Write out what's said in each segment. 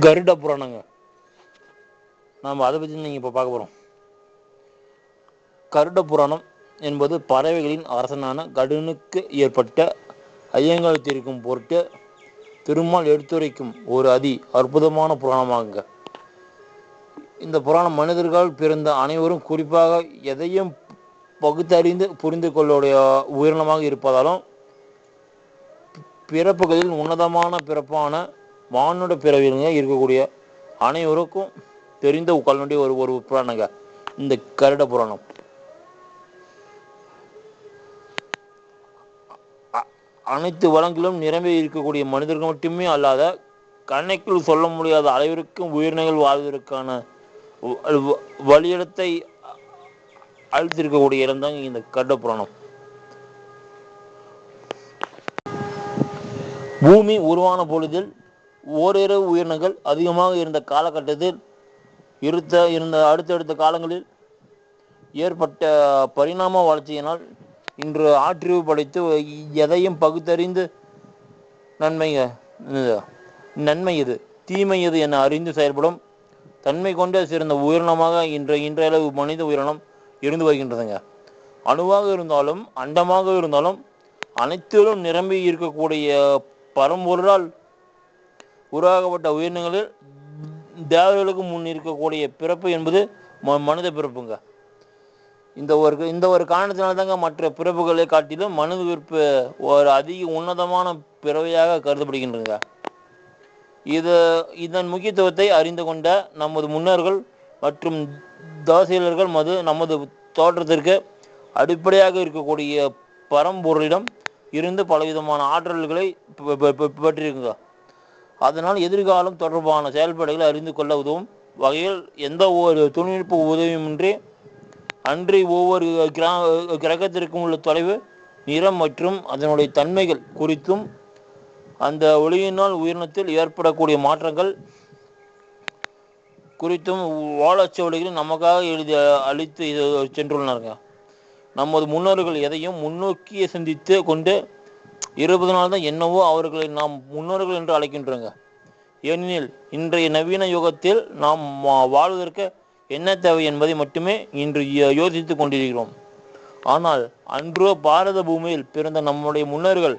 கருட புராணங்க. நாம் அதை பற்றி நீங்கள் இப்போ பார்க்க போகிறோம். கருட புராணம் என்பது பறவைகளின் அரசனான கருடனுக்கு ஏற்பட்ட ஐயங்கள் தீர்க்கும் பொருட்டு திருமால் எடுத்துரைக்கும் ஒரு அற்புதமான புராணமாகுங்க. இந்த புராணம் மனிதர்கள் பிறந்த அனைவரும் குறிப்பாக எதையும் பகுத்தறிந்து புரிந்து கொள்ளுடைய உயிரினமாக இருப்பதாலும் பிறப்புகளில் உன்னதமான பிறப்பான மானுட பிறவியிலுங்க இருக்கக்கூடிய அனைவருக்கும் தெரிந்த கொள்ள ஒரு புராணங்க இந்த கருட புராணம். அனைத்து வளங்களும் நிரம்பி இருக்கக்கூடிய மனிதர்கள் மட்டுமே அல்லாத கண்ணைக்குள் சொல்ல முடியாத அளவிற்கும் உயிரினங்கள் வாழ்வதற்கான வழியிடத்தை அழித்திருக்கக்கூடிய இடம் தாங்க இந்த கருட புராணம். பூமி உருவான பொழுதில் ஓரிரு உயிரினங்கள் அதிகமாக இருந்த காலகட்டத்தில் இருந்த அடுத்தடுத்த காலங்களில் ஏற்பட்ட பரிணாம வளர்ச்சியினால் இன்று ஆற்றறிவு படைத்து எதையும் பகுத்தறிந்து நன்மை எது தீமை எது என அறிந்து செயல்படும் தன்மை கொண்ட சிறந்த உயிரினமாக இன்றையளவு மனித உயிரினம் இருந்து வருகின்றதுங்க. அணுவாக இருந்தாலும் அண்டமாக இருந்தாலும் அனைத்திலும் நிரம்பி இருக்கக்கூடிய பரம்பொருளால் உருவாக்கப்பட்ட உயிரினங்களில் தேவர்களுக்கு முன் இருக்கக்கூடிய பிறப்பு என்பது மனித பிறப்புங்க. இந்த ஒரு காரணத்தினால்தாங்க மற்ற பிறப்புகளை காட்டிலும் மனித பிறப்பு ஒரு அதிக உன்னதமான பிறவையாக கருதப்படுகின்றன. இதன் முக்கியத்துவத்தை அறிந்து கொண்ட நமது முன்னோர்கள் மற்றும் தாசியலர்கள் நமது தோற்றத்திற்கு அடிப்படையாக இருக்கக்கூடிய பரம்பொருளிடம் இருந்து பலவிதமான ஆற்றல்களை பெற்றிருக்குங்க. அதனால் எதிர்காலம் தொடர்பான செயல்பாடுகளை அறிந்து கொள்ள உதவும் வகையில் எந்த ஒரு தொழில்நுட்ப உதவியுமின்றி அன்றி ஒவ்வொரு கிரகத்திற்கும் உள்ள தொலைவு நிறம் மற்றும் அதனுடைய தன்மைகள் குறித்தும் அந்த ஒளியினால் உயிரினத்தில் ஏற்படக்கூடிய மாற்றங்கள் குறித்தும் வாழச்சோலைகளில் நமக்காக எழுதி அளித்து சென்றுள்ளனருங்க. நமது முன்னோர்கள் எதையும் முன்னோக்கிய சிந்தித்து கொண்டு இருப்பதனால்தான் என்னவோ அவர்களை நாம் முன்னோர்கள் என்று அழைக்கின்றோங்க. ஏனெனில் இன்றைய நவீன யுகத்தில் நாம் வாழ்வதற்கு என்ன தேவை என்பதை மட்டுமே இன்று யோசித்து கொண்டிருக்கிறோம். ஆனால் அன்றோ பாரத பூமியில் பிறந்த நம்முடைய முன்னோர்கள்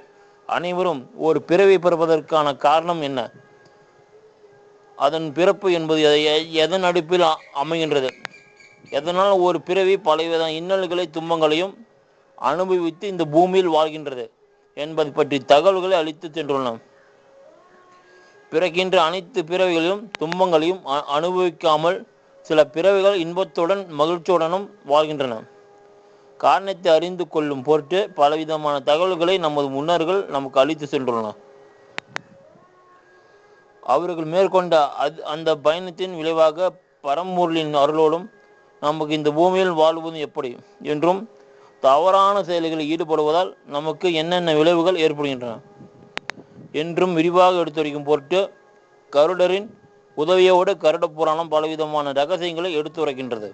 அனைவரும் ஒரு பிறவி பிறப்பதற்கான காரணம் என்ன, அதன் பிறப்பு என்பது எதன் அடிப்பில் அமைகின்றது, எதனால் ஒரு பிறவி பலவித இன்னல்களை துன்பங்களையும் அனுபவித்து இந்த பூமியில் வாழ்கின்றது என்பதை பற்றி தகவல்களை அளித்து சென்றுள்ளோம். பிறக்கின்ற அனைத்து பிறவிகளையும் துன்பங்களையும் அனுபவிக்காமல் சில பிறவிகள் இன்பத்துடன் மகிழ்ச்சியுடனும் வாழ்கின்றன. காரணத்தை அறிந்து கொள்ளும் பொருட்டு பலவிதமான தகவல்களை நமது முன்னோர்கள் நமக்கு அளித்து சென்றுள்ளனர். அவர்கள் மேற்கொண்ட அந்த பயணத்தின் விளைவாக பரம்பொருளின் அருளோடும் நமக்கு இந்த பூமியில் வாழ்வது எப்படி என்றும் தவறான செயல்களில் ஈடுபடுவதால் நமக்கு என்னென்ன விளைவுகள் ஏற்படுகின்றன என்றும் விரிவாக எடுத்துரைக்கும் பொருட்டு கருடரின் உதவியோடு கருட புராணம் பலவிதமான ரகசியங்களை எடுத்துரைக்கின்றது.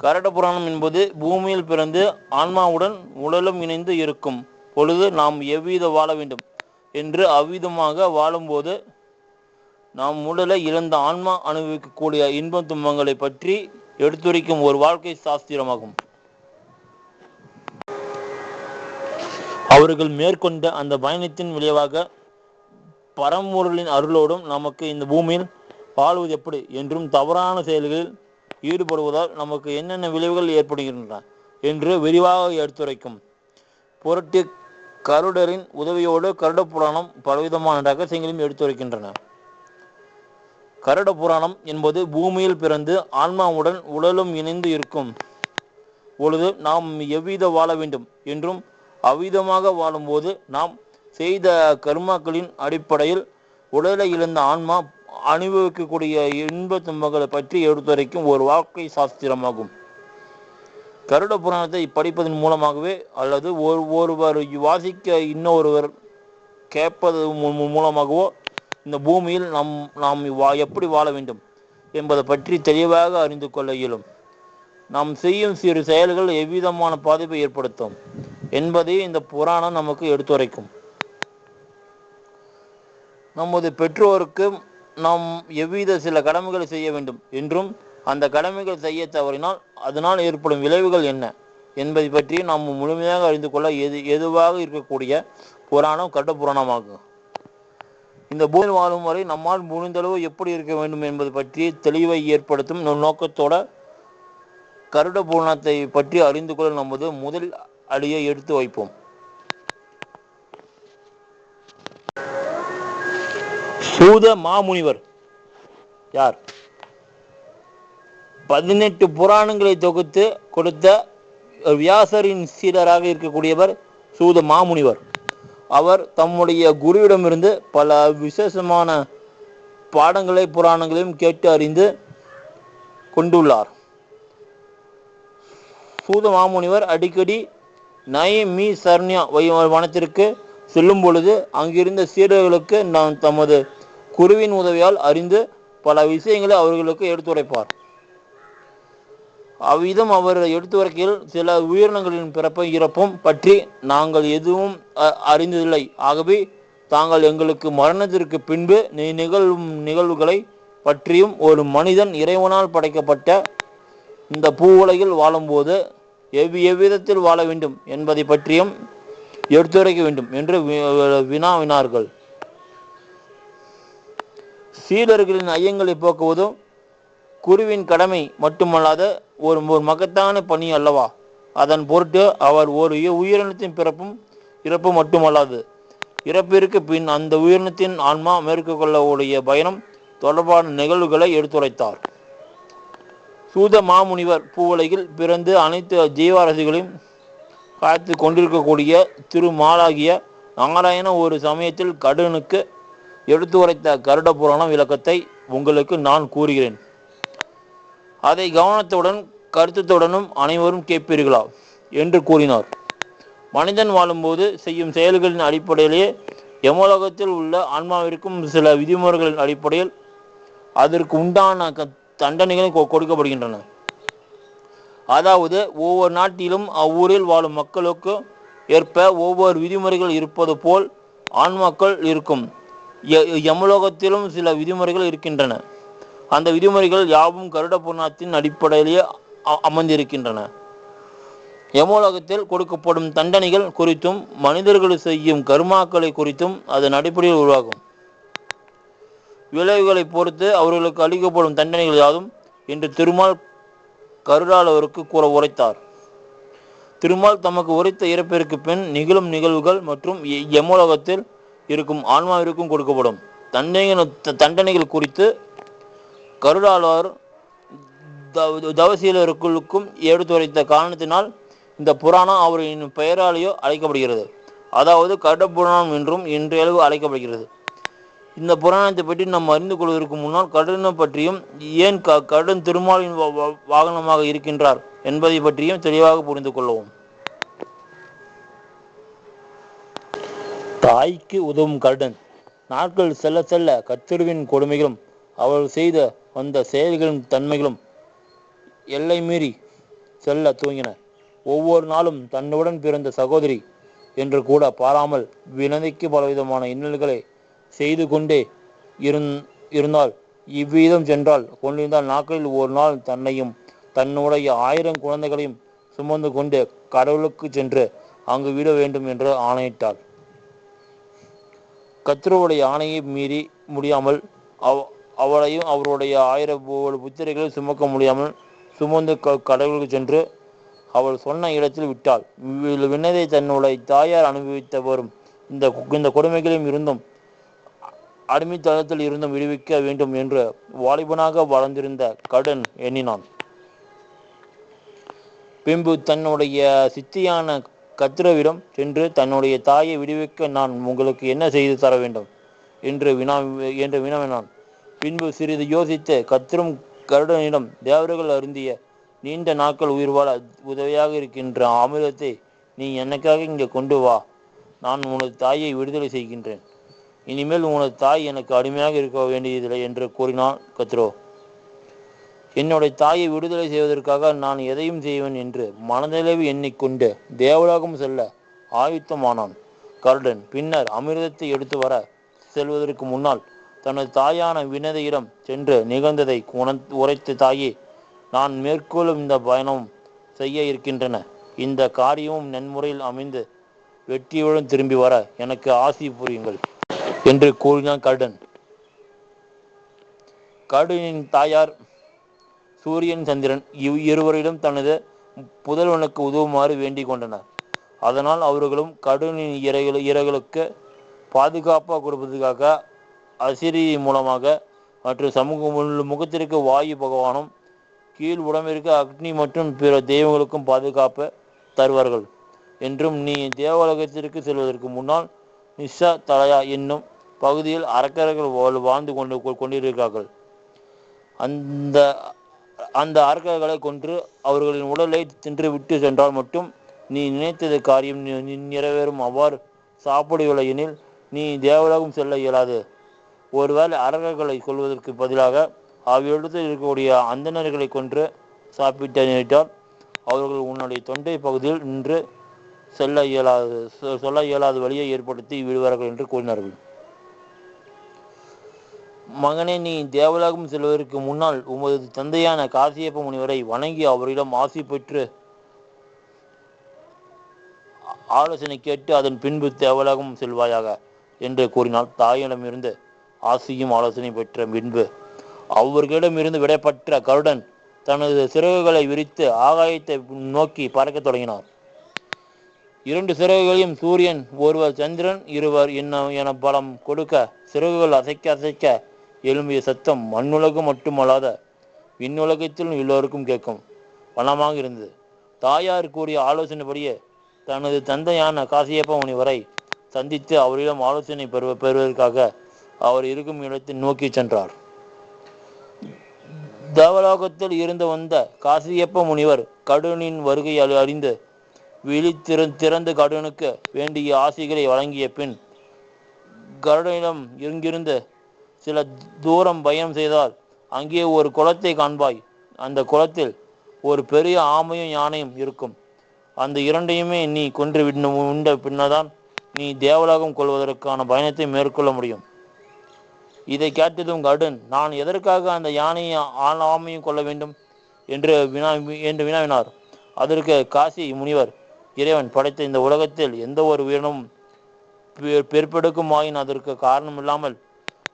கருட புராணம் என்பது பூமியில் பிறந்து ஆன்மாவுடன் உடலும் இணைந்து இருக்கும் பொழுது நாம் எவ்வித வாழ வேண்டும் என்று அவ்விதமாக வாழும்போது நாம் உடலை இழந்த ஆன்மா அனுபவிக்கக்கூடிய இன்ப துன்பங்களை பற்றி எடுத்துரைக்கும் ஒரு வாழ்க்கை சாஸ்திரமாகும். அவர்கள் மேற்கொண்ட அந்த பயணத்தின் விளைவாக பரம்பொருளின் அருளோடும் நமக்கு இந்த பூமியில் வாழ்வது எப்படி என்றும் தவறான செயல்களில் ஈடுபடுவதால் நமக்கு என்னென்ன விளைவுகள் ஏற்படுகின்றன என்று விரிவாக எடுத்துரைக்கும் பொருட்டு கருடரின் உதவியோடு கருட புராணம் பலவிதமான ரகசியங்களையும் எடுத்துரைக்கின்றன. கருட புராணம் என்பது பூமியில் பிறந்து ஆன்மாவுடன் உடலும் இணைந்து இருக்கும் பொழுது நாம் எவ்வித வாழ வேண்டும் என்றும் அவ்விதமாக வாழும்போது நாம் செய்த கர்மாக்களின் அடிப்படையில் உடலை இழந்த ஆன்மா அனுபவிக்கக்கூடிய இன்ப துன்பங்களை பற்றி எடுத்துரைக்கும் ஒரு வாழ்க்கை சாஸ்திரமாகும். கருட புராணத்தை படிப்பதன் மூலமாகவே அல்லது ஒருவர் வாசிக்க இன்னொருவர் கேட்பது மூலமாகவோ இந்த பூமியில் நாம் எப்படி வாழ வேண்டும் என்பதை பற்றி தெளிவாக அறிந்து கொள்ள இயலும். நாம் செய்யும் சிறு செயல்கள் எவ்விதமான பாதிப்பை ஏற்படுத்தும் என்பதை இந்த புராணம் நமக்கு எடுத்துரைக்கும். நமது பெற்றோருக்கு நாம் எவ்வித சில கடமைகளை செய்ய வேண்டும் என்றும் அந்த கடமைகள் செய்ய தவறினால் அதனால் ஏற்படும் விளைவுகள் என்ன என்பதை பற்றி நாம் முழுமையாக அறிந்து கொள்ள எதுவாக இருக்கக்கூடிய புராணம் கருட புராணமாகும். இந்த பூமியில் வாழும் வரை நம்மால் முடிந்தளவு எப்படி இருக்க வேண்டும் என்பது பற்றி தெளிவை ஏற்படுத்தும் நோக்கத்தோட கருட புராணத்தை பற்றி அறிந்து கொள்ள நமது முதல் அடியை எடுத்து வைப்போம். சூத மாமுனிவர் யார்? 18 புராணங்களை தொகுத்து கொடுத்த வியாசரின் சீடராக இருக்கக்கூடியவர் சூத மாமுனிவர். அவர் தம்முடைய குருவிடமிருந்து பல விசேஷமான பாடங்களை புராணங்களையும் கேட்டு அறிந்து கொண்டுள்ளார். சூத மாமுனிவர் அடிக்கடி நயமி சர்ணியா வனத்திற்கு செல்லும் பொழுது அங்கிருந்த சீடர்களுக்கு நான் தமது குருவின் உதவியால் அறிந்து பல விஷயங்களை அவர்களுக்கு எடுத்துரைப்பார். அவ்விதம் அவர் எடுத்துரைக்கையில் சில உயிரினங்களின் பிறப்பும் இறப்பும் பற்றி நாங்கள் எதுவும் அறிந்ததில்லை. ஆகவே தாங்கள் எங்களுக்கு மரணத்திற்கு பின்பு நிகழும் நிகழ்வுகளை பற்றியும் ஒரு மனிதன் இறைவனால் படைக்கப்பட்ட இந்த பூவுலகில் வாழும்போது எவ்விதத்தில் வாழ வேண்டும் என்பதை பற்றியும் எடுத்துரைக்க வேண்டும் என்று வினாவினார்கள். சீடர்களின் ஐயங்களை போக்குவதும் குருவின் கடமை மட்டுமல்லாத ஒரு மகத்தான பணி அல்லவா? அதன் பொருட்டு அவர் ஒரு உயிரினத்தின் பிறப்பும் இறப்பு மட்டுமல்லாது இறப்பிற்கு பின் அந்த உயிரினத்தின் ஆன்மா மேற்கொள்ளக்கூடிய பயணம் தொடர்பான நிகழ்வுகளை எடுத்துரைத்தார். சூத மாமுனிவர் பூவுலகில் பிறந்து அனைத்து ஜீவராசிகளையும் காத்து கொண்டிருக்கக்கூடிய திருமாலாகிய நாராயண ஒரு சமயத்தில் கடனுக்கு எடுத்துரைத்த கருட புராண விளக்கத்தை உங்களுக்கு நான் கூறுகிறேன். அதை கவனத்துடன் கருத்துத்துடனும் அனைவரும் கேட்பீர்களா என்று கூறினார். மனிதன் வாழும்போது செய்யும் செயல்களின் அடிப்படையிலேயே யமலோகத்தில் உள்ள ஆன்மாவிற்கும் சில விதிமுறைகளின் அடிப்படையில் அதற்கு உண்டான தண்டனைகள் கொடுக்கப்படுகின்றன. அதாவது ஒவ்வொரு நாட்டிலும் அவ்வூரில் வாழும் மக்களுக்கு ஏற்ப ஒவ்வொரு விதிமுறைகள் இருப்பது போல் ஆன்மாக்கள் இருக்கும். யமலோகத்திலும் சில விதிமுறைகள் இருக்கின்றன. அந்த விதிமுறைகள் யாவும் கருட புராணத்தின் அடிப்படையிலேயே அமர்ந்திருக்கின்றன. யமலோகத்தில் கொடுக்கப்படும் தண்டனைகள் குறித்தும் மனிதர்கள் செய்யும் கர்மாக்களை குறித்தும் அதன் அடிப்படையில் உருவாகும். விளைவுகளை பொறுத்து அவர்களுக்கு அளிக்கப்படும் தண்டனைகள் யாதும் என்று திருமால் கருடாளவருக்கு கூற உரைத்தார். திருமால் தமக்கு உரைத்த இறப்பிற்கு பின் நிகழும் நிகழ்வுகள் மற்றும் யமலோகத்தில் இருக்கும் ஆன்மாவிற்கும் கொடுக்கப்படும் தண்டனைகள் குறித்து கருடாளர் தவசீலர்களுக்கும் எடுத்துரைத்த காரணத்தினால் இந்த புராணம் அவரின் பெயராலேயோ அழைக்கப்படுகிறது. அதாவது கருட புராணம் என்றும் இன்றையளவு அழைக்கப்படுகிறது. இந்த புராணத்தை பற்றி நாம் அறிந்து கொள்வதற்கு முன்னால் கருடனை பற்றியும் ஏன் கருடன் திருமாலின் வாகனமாக இருக்கின்றார் என்பதை பற்றியும் தெளிவாக புரிந்து கொள்ளவும். தாய்க்கு உதவும் கருடன். நாட்கள் செல்ல செல்ல கத்திருவின் கொடுமைகளும் அவள் செய்த வந்த செயல்களின் தன்மைகளும் எல்லை மீறி செல்ல துவங்கின. ஒவ்வொரு நாளும் தன்னுடன் பிறந்த சகோதரி என்று கூட பாராமல் வினதைக்கு பலவிதமான இன்னல்களை செய்து கொண்டே இருந்தால் இவ்விதம் சென்றால் கொண்டிருந்தால் நாட்களில் ஒரு நாள் தன்னையும் தன்னுடைய 1000 குழந்தைகளையும் சுமந்து கொண்டு கடவுளுக்கு சென்று அங்கு விட வேண்டும் என்று ஆணையிட்டாள். கத்ருவுடைய ஆணையை மீறி முடியாமல் அவளையும் அவருடைய 1000 புத்திரைகளை சுமக்க முடியாமல் சுமந்து கடவுளுக்கு சென்று அவள் சொன்ன இடத்தில் விட்டாள். வினதை தன்னுடைய தாயார் அனுபவித்த வரும் இந்த கொடுமைகளையும் இருந்தும் அடிமைத்தளத்தில் இருந்தும் விடுவிக்க வேண்டும் என்று வாலிபனாக வளர்ந்திருந்த கருடன் எண்ணினான். பின்பு தன்னுடைய சித்தியான கத்ருவிடம் சென்று தன்னுடைய தாயை விடுவிக்க நான் உங்களுக்கு என்ன செய்து தர வேண்டும் என்று வினவினான். பின்பு சிறிது யோசித்து கத்ரும் கருடனிடம் தேவர்கள் அருந்திய நீண்ட நாட்கள் உயிர் வாழ உதவியாக இருக்கின்ற அமிர்தத்தை நீ எனக்காக இங்கே கொண்டு வா. நான் உனது தாயை விடுதலை செய்கின்றேன். இனிமேல் உனது தாய் எனக்கு அடிமையாக இருக்க வேண்டியதில்லை என்று கூறினான் கத்ரோ. என்னுடைய தாயை விடுதலை செய்வதற்காக நான் எதையும் செய்வேன் என்று மனதளவு எண்ணிக்கொண்டு தேவலோகம் செல்ல ஆயுத்தமானான் கருடன். பின்னர் அமிர்தத்தை எடுத்து வர செல்வதற்கு முன்னால் தனது தாயான வினதையிடம் சென்று நிகழ்ந்ததை உரைத்த தாயே, நான் மேற்கொள்ளும் இந்த பயணம் செய்ய இருக்கின்றன. இந்த காரியமும் நன்முறையில் அமைந்து வெற்றியுடன் திரும்பி வர எனக்கு ஆசி புரியுங்கள் என்று கூறினான் கருடன். கருடனின் தாயார் சூரியன் சந்திரன் இருவரிடம் தனது புதல்வனுக்கு உதவுமாறு வேண்டிக் கொண்டனர். அதனால் அவர்களும் கருடனின் இரைகளுக்கு பாதுகாப்பாக கொடுப்பதற்காக அசிரி மூலமாக மற்றும் சமூக முகத்திற்கு வாயு பகவானும் கீழ் உடம்பிற்கு அக்னி மற்றும் பிற தெய்வங்களுக்கும் பாதுகாப்பு தருவார்கள் என்றும், நீ தேவலோகத்திற்கு செல்வதற்கு முன்னால் நிஷா தலயா என்னும் பகுதியில் அரக்கர்கள் வாழ்ந்து கொண்டிருக்கிறார்கள். அந்த அந்த அரக்கர்களை கொன்று அவர்களின் உடலை தின்று விட்டு சென்றால் மட்டும் நீ நினைத்தது காரியம் நிறைவேறும். அவ்வாறு சாப்பிடவில்லை எனில் நீ தேவலோகம் செல்ல இயலாது. ஒருவேளை அரக்கர்களை கொள்வதற்கு பதிலாக அவ்விடத்தில் இருக்கக்கூடிய அந்தணர்களை கொன்று சாப்பிட்ட நினைத்தால் அவர்கள் உன்னுடைய தொண்டை பகுதியில் நின்று சொல்ல இயலாத வழியை ஏற்படுத்தி விடுவார்கள் என்று கூறினார்கள். மகனே, நீ தேவலோகம் செல்வதற்கு முன்னால் உமது தந்தையான காசியப்ப முனிவரை வணங்கி அவரிடம் ஆசி பெற்று ஆலோசனை கேட்டு அதன் பின்பு தேவலோகம் செல்வாயாக என்று கூறினாள். தாயிடமிருந்து ஆசியும் ஆலோசனை பெற்ற பின்பு அவர்களிடமிருந்து விடைபெற்ற கருடன் தனது சிறகுகளை விரித்து ஆகாயத்தை நோக்கி பறக்க தொடங்கினார். 2 சிறகுகளையும் சூரியன், ஒருவர் சந்திரன், இருவர் என பலம் கொடுக்க சிறகுகள் அசைக்க அசைக்க எழும்பிய சத்தம் மண்ணுலகம் மட்டுமல்லாத விண்ணுலகத்திலும் எல்லோருக்கும் கேட்கும் வண்ணமாக இருந்தது. தாயார் கூறிய ஆலோசனைப்படியே தனது தந்தையான காசியப்ப முனிவரை சந்தித்து அவரிடம் ஆலோசனை பெறுவதற்காக அவர் இருக்கும் இடத்தை நோக்கி சென்றார். தேவலோகத்தில் இருந்து வந்த காசியப்ப முனிவர் கருடனின் வருகை அறிந்து திறந்து கருடனுக்கு வேண்டிய ஆசைகளை வழங்கிய பின், கருடனிடம் இங்கிருந்து சில தூரம் பயணம் செய்தால் அங்கே ஒரு குளத்தை காண்பாய். அந்த குளத்தில் ஒரு பெரிய ஆமையும் யானையும் இருக்கும். அந்த இரண்டையுமே நீ கொன்று உண்ட பின்னதான் நீ தேவலோகம் கொள்வதற்கான பயணத்தை மேற்கொள்ள முடியும். இதை கேட்டதும் கருடன், நான் எதற்காக அந்த யானையை ஆமையும் கொள்ள வேண்டும் என்று வினாவினார். அதற்கு காசி முனிவர், இறைவன் படைத்த இந்த உலகத்தில் எந்த ஒரு உயிரினமும் பெருப்பெடுக்குமாயின் அதற்கு காரணம் இல்லாமல்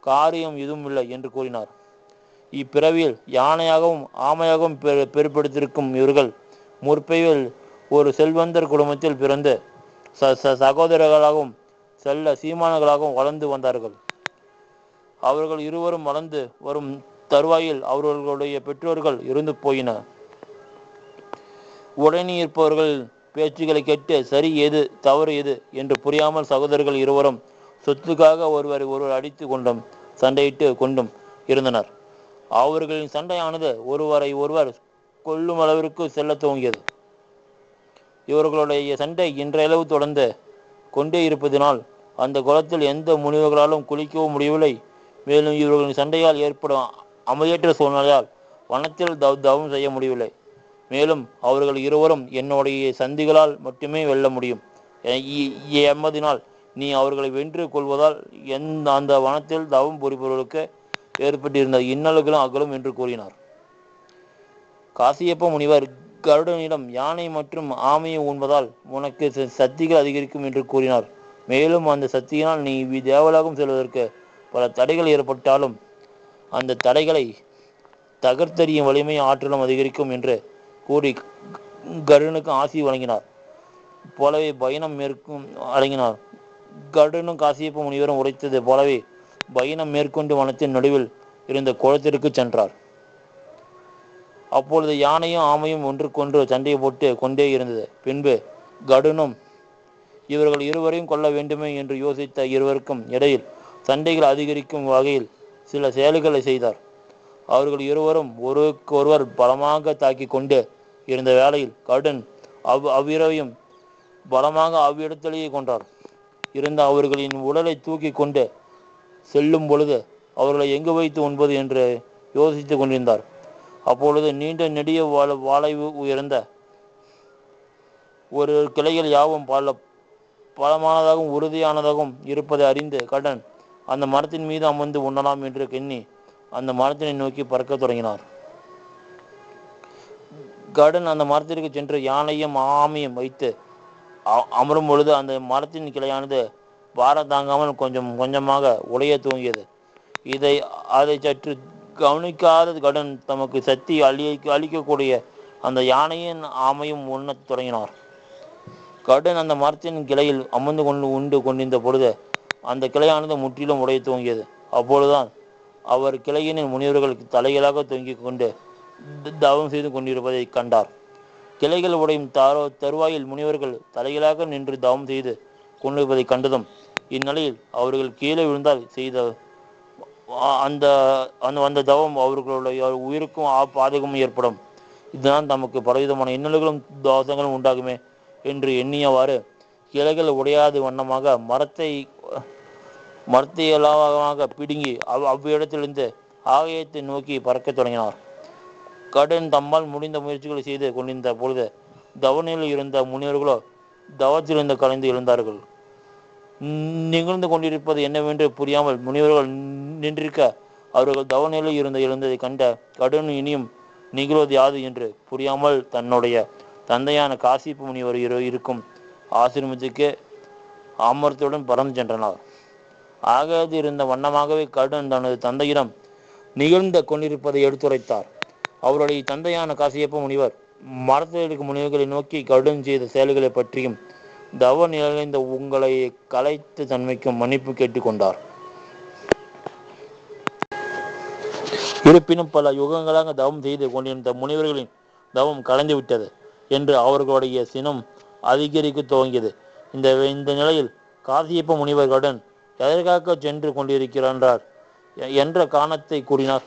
காரியம் எதுவும் இல்லை என்று கூறினார். இப்பிறவியில் யானையாகவும் ஆமையாகவும் பெருப்பெடுத்திருக்கும் இவர்கள் முற்பிறவியில் ஒரு செல்வந்தர் குடும்பத்தில் பிறந்து சகோதரர்களாகவும் செல்ல சீமான்களாகவும் வளர்ந்து வந்தார்கள். அவர்கள் இருவரும் வளர்ந்து வரும் தருவாயில் அவர்களுடைய பெற்றோர்கள் இருந்து போயினர். உடனே இருப்பவர்கள் பேச்சுக்களை கேட்டு சரி எது தவறு எது என்று புரியாமல் சகோதரர்கள் இருவரும் சொத்துக்காக ஒருவர் அடித்து கொண்டும் சண்டையிட்டு கொண்டும் இருந்தனர். அவர்களின் சண்டையானது ஒருவரை ஒருவர் கொல்லும் அளவிற்கு செல்ல துவங்கியது. இவர்களுடைய சண்டை இன்றையளவு தொடர்ந்து கொண்டே இருப்பதனால் அந்த குளத்தில் எந்த முனிவர்களாலும் குளிக்கவும் முடியவில்லை. மேலும் இவர்களின் சண்டையால் ஏற்படும் அமைதியற்ற சூழ்நிலையால் வனத்தில் தவம் செய்ய முடியவில்லை. மேலும் அவர்கள் இருவரும் என்னுடைய சந்திகளால் மட்டுமே வெல்ல முடியும் என்பதினால் நீ அவர்களை வென்று கொள்வதால் அந்த வனத்தில் தவம் புரிபவர்களுக்கு ஏற்பட்டிருந்த இன்னல்களும் அகலும் என்று கூறினார். காசியப்ப முனிவர் கருடனிடம் யானை மற்றும் ஆமையை உண்பதால் உனக்கு சக்திகள் அதிகரிக்கும் என்று கூறினார். மேலும் அந்த சக்தியினால் நீ தேவலோகம் செல்வதற்கு பல தடைகள் ஏற்பட்டாலும் அந்த தடைகளை தகர்த்தெறியும் வலிமை ஆற்றலும் அதிகரிக்கும் என்று கூறி கருடனுக்கு ஆசி வழங்கினார். போலவே பயணம் அடங்கினார். கருடனும் காசியப்ப முனிவரும் உரைத்தது போலவே பயணம் மேற்கொண்டு வனத்தின் நடுவில் இருந்த குளத்திற்கு சென்றார். அப்பொழுது யானையும் ஆமையும் ஒன்றுக்கொன்று சண்டை போட்டு கொண்டே இருந்தது. பின்பு கருடனும் இவர்கள் இருவரையும் கொள்ள வேண்டுமே என்று யோசித்த இருவருக்கும் இடையில் சண்டைகள் அதிகரிக்கும் வகையில் சில செயல்களை செய்தார். அவர்கள் இருவரும் ஒருவர் பலமாக தாக்கி கொண்டு இருந்த வேளையில் கருடன் அவ்விரவையும் பலமாக அவ்விடத்திலேயே கொன்றார். இருந்த அவர்களின் உடலை தூக்கி கொண்டு செல்லும் பொழுது அவர்களை எங்கு வைத்து உண்பது என்று யோசித்து கொண்டிருந்தார். அப்பொழுது நீண்ட நெடிய வாளைவு உயர்ந்த ஒரு கிளைகள் யாவும் பலமானதாகவும் உறுதியானதாகவும் இருப்பதை அறிந்து கருடன் அந்த மரத்தின் மீது அமர்ந்து உண்ணலாம் என்று எண்ணி அந்த மரத்தினை நோக்கி பறக்க தொடங்கினார். கடன் அந்த மரத்திற்கு சென்று யானையும் ஆமையும் வைத்து அமரும் பொழுது அந்த மரத்தின் கிளையானது பாரம் தாங்காமல் கொஞ்சம் கொஞ்சமாக உடைய துவங்கியது. அதை சற்று கவனிக்காத கடன் தமக்கு சக்தி அளிக்கக்கூடிய அந்த யானையின் ஆமையும் உண்ணத் தொடங்கினார். கடன் அந்த மரத்தின் கிளையில் அமர்ந்து உண்டு கொண்டிருந்த பொழுது அந்த கிளையானது முற்றிலும் உடைய துவங்கியது. அப்பொழுதுதான் அவர் கிளையினின் முனிவர்களுக்கு தலைகளாக தொங்கிக் கொண்டு தவம் செய்து கொண்டிருப்பதை கண்டார். கிளைகள் உடையும் தருவாயில் முனிவர்கள் தலைகளாக நின்று தவம் செய்து கொண்டிருப்பதை கண்டதும் இந்நிலையில் அவர்கள் கீழே விழுந்தால் செய்த அந்த அந்த தவம் அவர்களுடைய உயிருக்கும் பாதகமும் ஏற்படும். இதனால் நமக்கு பலவிதமான இன்னல்களும் தோஷங்களும் உண்டாகுமே என்று எண்ணியவாறு கிளைகள் உடையாத வண்ணமாக மரத்தையெல்லாமாக பிடுங்கி அவ்விடத்திலிருந்து ஆகாயத்தை நோக்கி பறக்க தொடங்கினார். கடன் தம்மால் முடிந்த முயற்சிகளை செய்து கொண்டிருந்த பொழுது தவநிலையில் இருந்த முனிவர்களோ தவத்திலிருந்து கலைந்து எழுந்தார்கள். நிகழ்ந்து கொண்டிருப்பது என்னவென்று புரியாமல் முனிவர்கள் நின்றிருக்க அவர்கள் தவநிலையில் எழுந்ததை கண்ட கடன் இனியும் நிகழ்வது யாது என்று புரியாமல் தன்னுடைய தந்தையான காசிப்பு முனிவர் இருக்கும் ஆசிரமத்துக்கு அமர்த்துடன் பறந்து சென்றனர். ஆகாது இருந்த வண்ணமாகவே கடன் தனது தந்தையிடம் நிகழ்ந்து கொண்டிருப்பதை எடுத்துரைத்தார். அவருடைய தந்தையான காசியப்ப முனிவர் மரத்தில் இருக்கும் முனிவர்களை நோக்கி கடன் செய்த செயல்களை பற்றியும் தவ நிலைந்த உங்களை கலைத்த தன்மைக்கும் மன்னிப்பு கேட்டுக்கொண்டார். இருப்பினும் பல யுகங்களாக தவம் செய்து கொண்டிருந்த முனிவர்களின் தவம் கலைந்து விட்டது என்று அவர்களுடைய சினம் அதிகரிக்க துவங்கியது. இந்த நிலையில் காசியப்ப முனிவர்களுடன் எதற்காக சென்று கொண்டிருக்கிறார் என்ற காரணத்தை கூறினார்.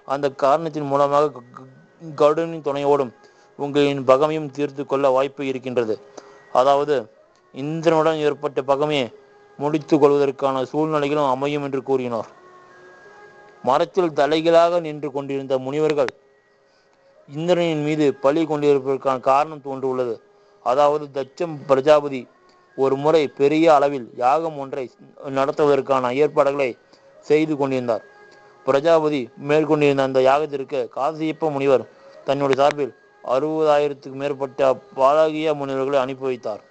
அந்த காரணத்தின் மூலமாக கருடனின் துணையோடும் உங்களின் பகமையும் தீர்த்து கொள்ள வாய்ப்பு இருக்கின்றது. அதாவது இந்திரனுடன் ஏற்பட்ட பகமையை முடித்து கொள்வதற்கான சூழ்நிலைகளும் அமையும் என்று கூறினார். மரத்தில் தலைகளாக நின்று கொண்டிருந்த முனிவர்கள் இந்திரனின் மீது பழி கொண்டிருப்பதற்கான காரணம் தோன்றியுள்ளது. அதாவது தட்சம் பிரஜாபதி ஒரு முறை பெரிய அளவில் யாகம் ஒன்றை நடத்துவதற்கான ஏற்பாடுகளை செய்து கொண்டிருந்தார். பிரஜாபதி மேற்கொண்டிருந்த அந்த யாகத்திற்கு காசியப்ப முனிவர் தன்னுடைய சார்பில் 60,000க்கும் மேற்பட்ட பாலகிய முனிவர்களை அனுப்பி வைத்தார்.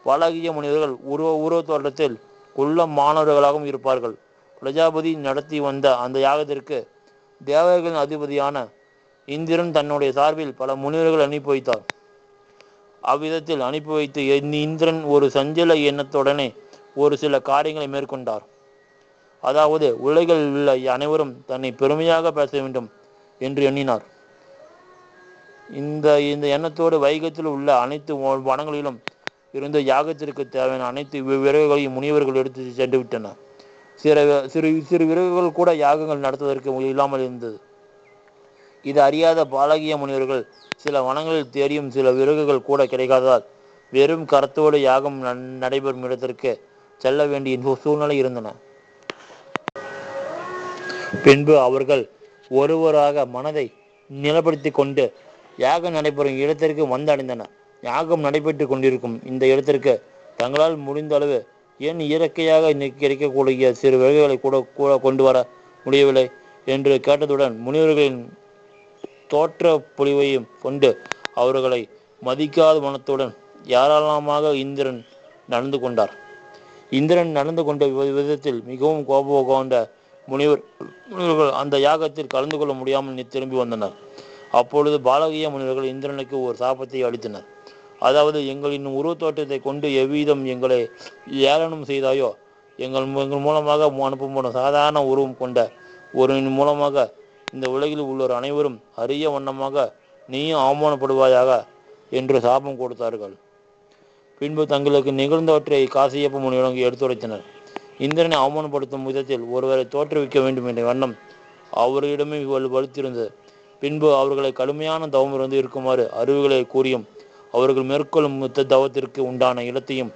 பாலகிய முனிவர்கள் உருவ தோற்றத்தில் குள்ள மாணவர்களாகவும் இருப்பார்கள். பிரஜாபதி நடத்தி வந்த அந்த யாகத்திற்கு தேவர்களின் அதிபதியான இந்திரன் தன்னுடைய சார்பில் பல முனிவர்கள் அனுப்பி வைத்தார். அவ்விதத்தில் அனுப்பி வைத்து இந்திரன் ஒரு சஞ்சல எண்ணத்துடனே ஒரு சில காரியங்களை மேற்கொண்டார். அதாவது உலகில் உள்ள அனைவரும் தன்னை பெருமையாக பேச வேண்டும் என்று எண்ணினார். இந்த எண்ணத்தோடு வைகத்தில் உள்ள அனைத்து வனங்களிலும் இருந்து யாகத்திற்கு தேவையான அனைத்து விறகுகளையும் முனிவர்கள் எடுத்து சென்று விட்டனர். சிறு விறகுகள் கூட யாகங்கள் நடத்துவதற்கு இல்லாமல் இருந்தது. இது அறியாத பாலகிய முனிவர்கள் சில வனங்களில் தேடியும் சில விறகுகள் கூட கிடைக்காததால் வெறும் கரத்தோடு யாகம் நடைபெறும் இடத்திற்கு செல்ல வேண்டிய சூழ்நிலை இருந்தன. பின்பு அவர்கள் ஒருவராக மனதை நிலப்படுத்தி கொண்டு யாகம் நடைபெறும் இடத்திற்கு வந்தடைந்தனர். யாகம் நடைபெற்று கொண்டிருக்கும் இந்த இடத்திற்கு தங்களால் முடிந்த அளவு ஏன் இயற்கையாக கிடைக்கக்கூடிய சிறு விறகுகளை கூட கொண்டு வர முடியவில்லை என்று கேட்டதுடன் முனிவர்களின் தோற்ற பொலிவையும் கொண்டு அவர்களை மதிக்காத மனத்துடன் யாரெல்லாமாக இந்திரன் நடந்து கொண்டார். இந்திரன் நடந்து கொண்ட விதத்தில் மிகவும் கோபம் கொண்ட முனிவர்கள் அந்த யாகத்தில் கலந்து கொள்ள முடியாமல் திரும்பி வந்தனர். அப்பொழுது பாலகிய முனிவர்கள் இந்திரனுக்கு ஒரு சாபத்தை அளித்தனர். அதாவது எங்களின் உருவத்தோட்டத்தை கொண்டு எவ்விதம் எங்களை ஏளனம் செய்தாயோ எங்கள் மூலமாக அனுப்பப்படும் சாதாரண உருவம் கொண்ட ஒருவரின் மூலமாக இந்த உலகில் உள்ளோர் அனைவரும் அரிய வண்ணமாக நீயும் அவமானப்படுவாயாக என்று சாபம் கொடுத்தார்கள். பின்பு தங்களுக்கு நிகழ்ந்தவற்றை காசியப்ப முனிவர்கள் எடுத்துரைத்தனர். இந்திரனை அவமானப்படுத்தும் விதத்தில் ஒருவரை தோற்றுவிக்க வேண்டும் என்ற வண்ணம் அவர்களிடமே வலுத்திருந்தது. பின்பு அவர்களை கடுமையான தவம் இருந்து இருக்குமாறு அறிவுகளை கூறியும் அவர்கள் மேற்கொள்ளும் தவத்திற்கு உண்டான இடத்தையும்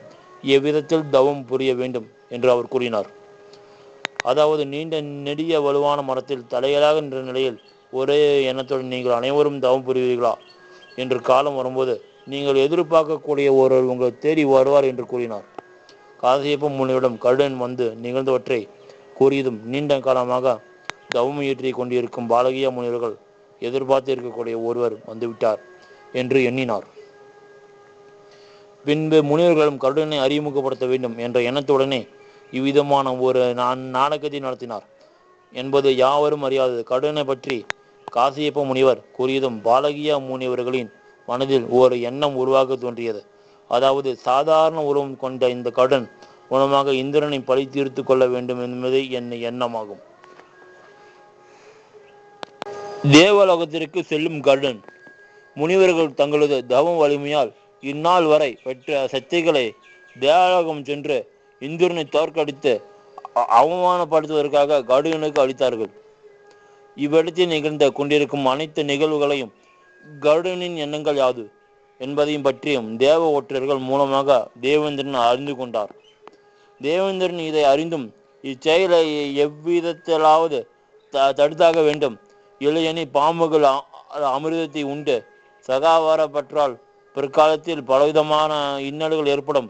எவ்விதத்தில் தவம் புரிய வேண்டும் என்று அவர் கூறினார். அதாவது நீண்ட நெடிய வலுவான மரத்தில் தலைகளாக நின்ற நிலையில் ஒரே எண்ணத்துடன் நீங்கள் அனைவரும் தவம் புரிவீர்களா என்று காலம் வரும்போது நீங்கள் எதிர்பார்க்கக்கூடிய ஒருவர் உங்களை தேடி வருவார் என்று கூறினார். காசியப்ப முனிவரிடம் கருடன் வந்து நிகழ்ந்தவற்றை கூறியதும், நீண்ட காலமாக தவம் இயற்றி கொண்டிருக்கும் பாலகிய முனிவர்கள் எதிர்பார்த்து இருக்கக்கூடிய ஒருவர் வந்துவிட்டார் என்று எண்ணினார். பின்பு முனிவர்களும் கருடனை அறிமுகப்படுத்த வேண்டும் என்ற எண்ணத்துடனே இவ்விதமான ஒரு நாடகத்தை நடத்தினார் என்பது யாவரும் அறியாதது. கருடனை பற்றி காசியப்ப முனிவர் கூறியதும் பாலகிய முனிவர்களின் மனதில் ஒரு எண்ணம் உருவாக தோன்றியது. அதாவது, சாதாரண உருவம் கொண்ட இந்த கருடன் மூலமாக இந்திரனை பழி தீர்த்து கொள்ள வேண்டும் என்பதே எண்ணமாகும். தேவலோகத்திற்கு செல்லும் கருடன் முனிவர்கள் தங்களது தவம் வலிமையால் இந்நாள் வரை பெற்ற சக்திகளை தேவலோகம் சென்று இந்திரனை தோற்கடித்து அவமானப்படுத்துவதற்காக கருடனுக்கு அளித்தார்கள். இவ்விடத்தில் நிகழ்ந்த கொண்டிருக்கும் அனைத்து நிகழ்வுகளையும் கருடனின் எண்ணங்கள் யாது என்பதையும் பற்றியும் தேவ ஒற்றர்கள் மூலமாக தேவேந்திரன் அறிந்து கொண்டார். தேவேந்திரன் இதை அறிந்தும் இச்செயலை எவ்விதத்திலாவது தடுத்தாக வேண்டும், இல்லையெனில் பாம்புகள் அமிர்தத்தை உண்டு சகாவாரப்பற்றால் பிற்காலத்தில் பலவிதமான இன்னல்கள் ஏற்படும்.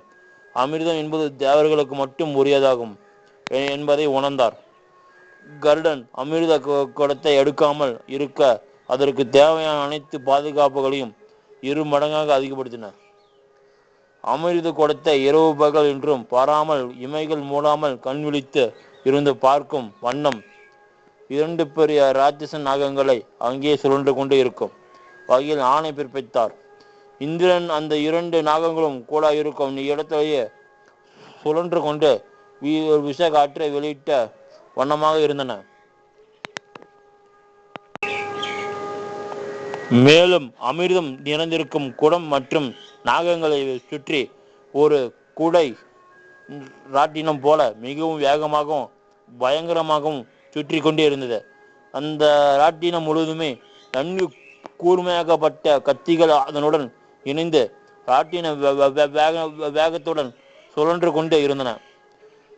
அமிர்தம் என்பது தேவர்களுக்கு மட்டும் உரியதாகும் என்பதை உணர்ந்தார். கருடன் அமிர்த குடத்தை எடுக்காமல் இருக்க அதற்கு தேவையான அனைத்து பாதுகாப்புகளையும் 2 மடங்காக அதிகப்படுத்தினார். அமிர்த குடத்தை இரவு பகல் என்றும் பாராமல் இமைகள் மூடாமல் கண் விழித்து இருந்து பார்க்கும் வண்ணம் 2 பெரிய ராட்சச நாகங்களை அங்கே சுழன்று கொண்டு இருக்கும் வகையில் ஆணை பிறப்பித்தார். இந்திரன் அந்த 2 நாகங்களும் கூட இருக்கும் இடத்திலேயே சுழன்று கொண்டு விஷ காற்றை வெளியிட்ட வண்ணமாக இருந்தன. மேலும் அமிர்தம் நிறைந்திருக்கும் குடம் மற்றும் நாகங்களை சுற்றி ஒரு குடை ராட்டினம் போல மிகவும் வேகமாகவும் பயங்கரமாகவும் சுற்றி கொண்டே இருந்தது. அந்த ராட்டினம் முழுவதுமே நன்கு கூர்மையாகப்பட்ட கத்திகள் அதனுடன் இணைந்து ராட்டின வேகத்துடன் சுழன்று கொண்டே இருந்தன.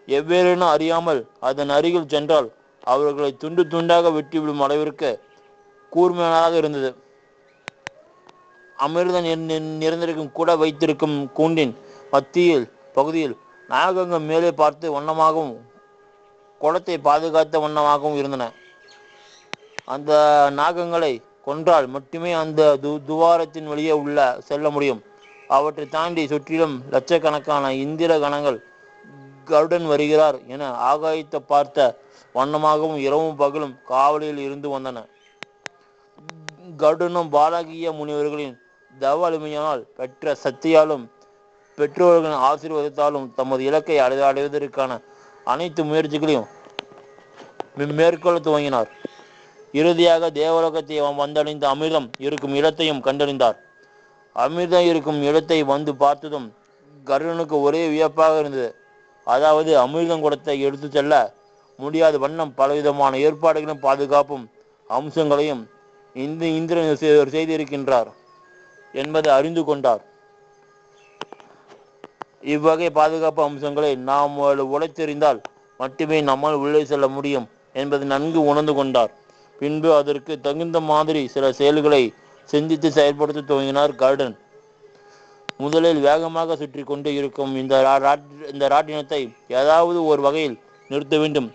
எவ்வேறென அறியாமல் அதன் அருகில் சென்றால் அவர்களை துண்டு துண்டாக வெட்டிவிடும் அளவிற்கு கூர்மையானதாக இருந்தது. அமிர்தம் நிறைந்திருக்கும் கூட வைத்திருக்கும் கூண்டின் மத்தியில் பகுதியில் நாகங்கள் மேலே பார்த்து வண்ணமாகவும் குளத்தை பாதுகாத்த வண்ணமாகவும் இருந்தன. அந்த நாகங்களை கொன்றால் மட்டுமே அந்த துவாரத்தின் வழியே உள்ள செல்ல முடியும். அவற்றை தாண்டி சுற்றிலும் லட்சக்கணக்கான இந்திர கணங்கள் கருடன் வருகிறார் என ஆகாயத்தை பார்த்த வண்ணமாகவும் இரவும் பகலும் காவலில் இருந்து வந்தன. கருடனும் பாலகிய முனிவர்களின் தவ வலிமையால் பெற்ற சக்தியாலும் பெற்றோர்களின் ஆசீர்வாதத்தாலும் தமது இலக்கை அடைவதற்கான அனைத்து முயற்சிகளையும் மேற்கொள்ள துவங்கினார். இறுதியாக தேவலோகத்தை வந்தடைந்த அமிர்தம் இருக்கும் இடத்தையும் கண்டறிந்தார். அமிர்தம் இருக்கும் இடத்தை வந்து பார்த்ததும் கருடனுக்கு ஒரே வியப்பாக இருந்தது. அதாவது, அமிர்தம் குடத்தை எடுத்து செல்ல முடியாத வண்ணம் பலவிதமான ஏற்பாடுகளும் பாதுகாப்பும் அம்சங்களையும் இந்திரன் செய்திருக்கின்றார் என்பதை அறிந்து கொண்டார். இவ்வகை பாதுகாப்பு அம்சங்களை நாம் உழைத்தெறிந்தால் மட்டுமே நம்மால் உள்ளே செல்ல முடியும் என்பதை நன்கு உணர்ந்து கொண்டார். பின்பு அதற்கு தகுந்த மாதிரி சில செயல்களை சிந்தித்து செயல்படுத்த துவங்கினார் கருடன். முதலில் வேகமாக சுற்றி கொண்டு இருக்கும் இந்த ராட்டினத்தை ஏதாவது ஒரு வகையில் நிறுத்த வேண்டும்,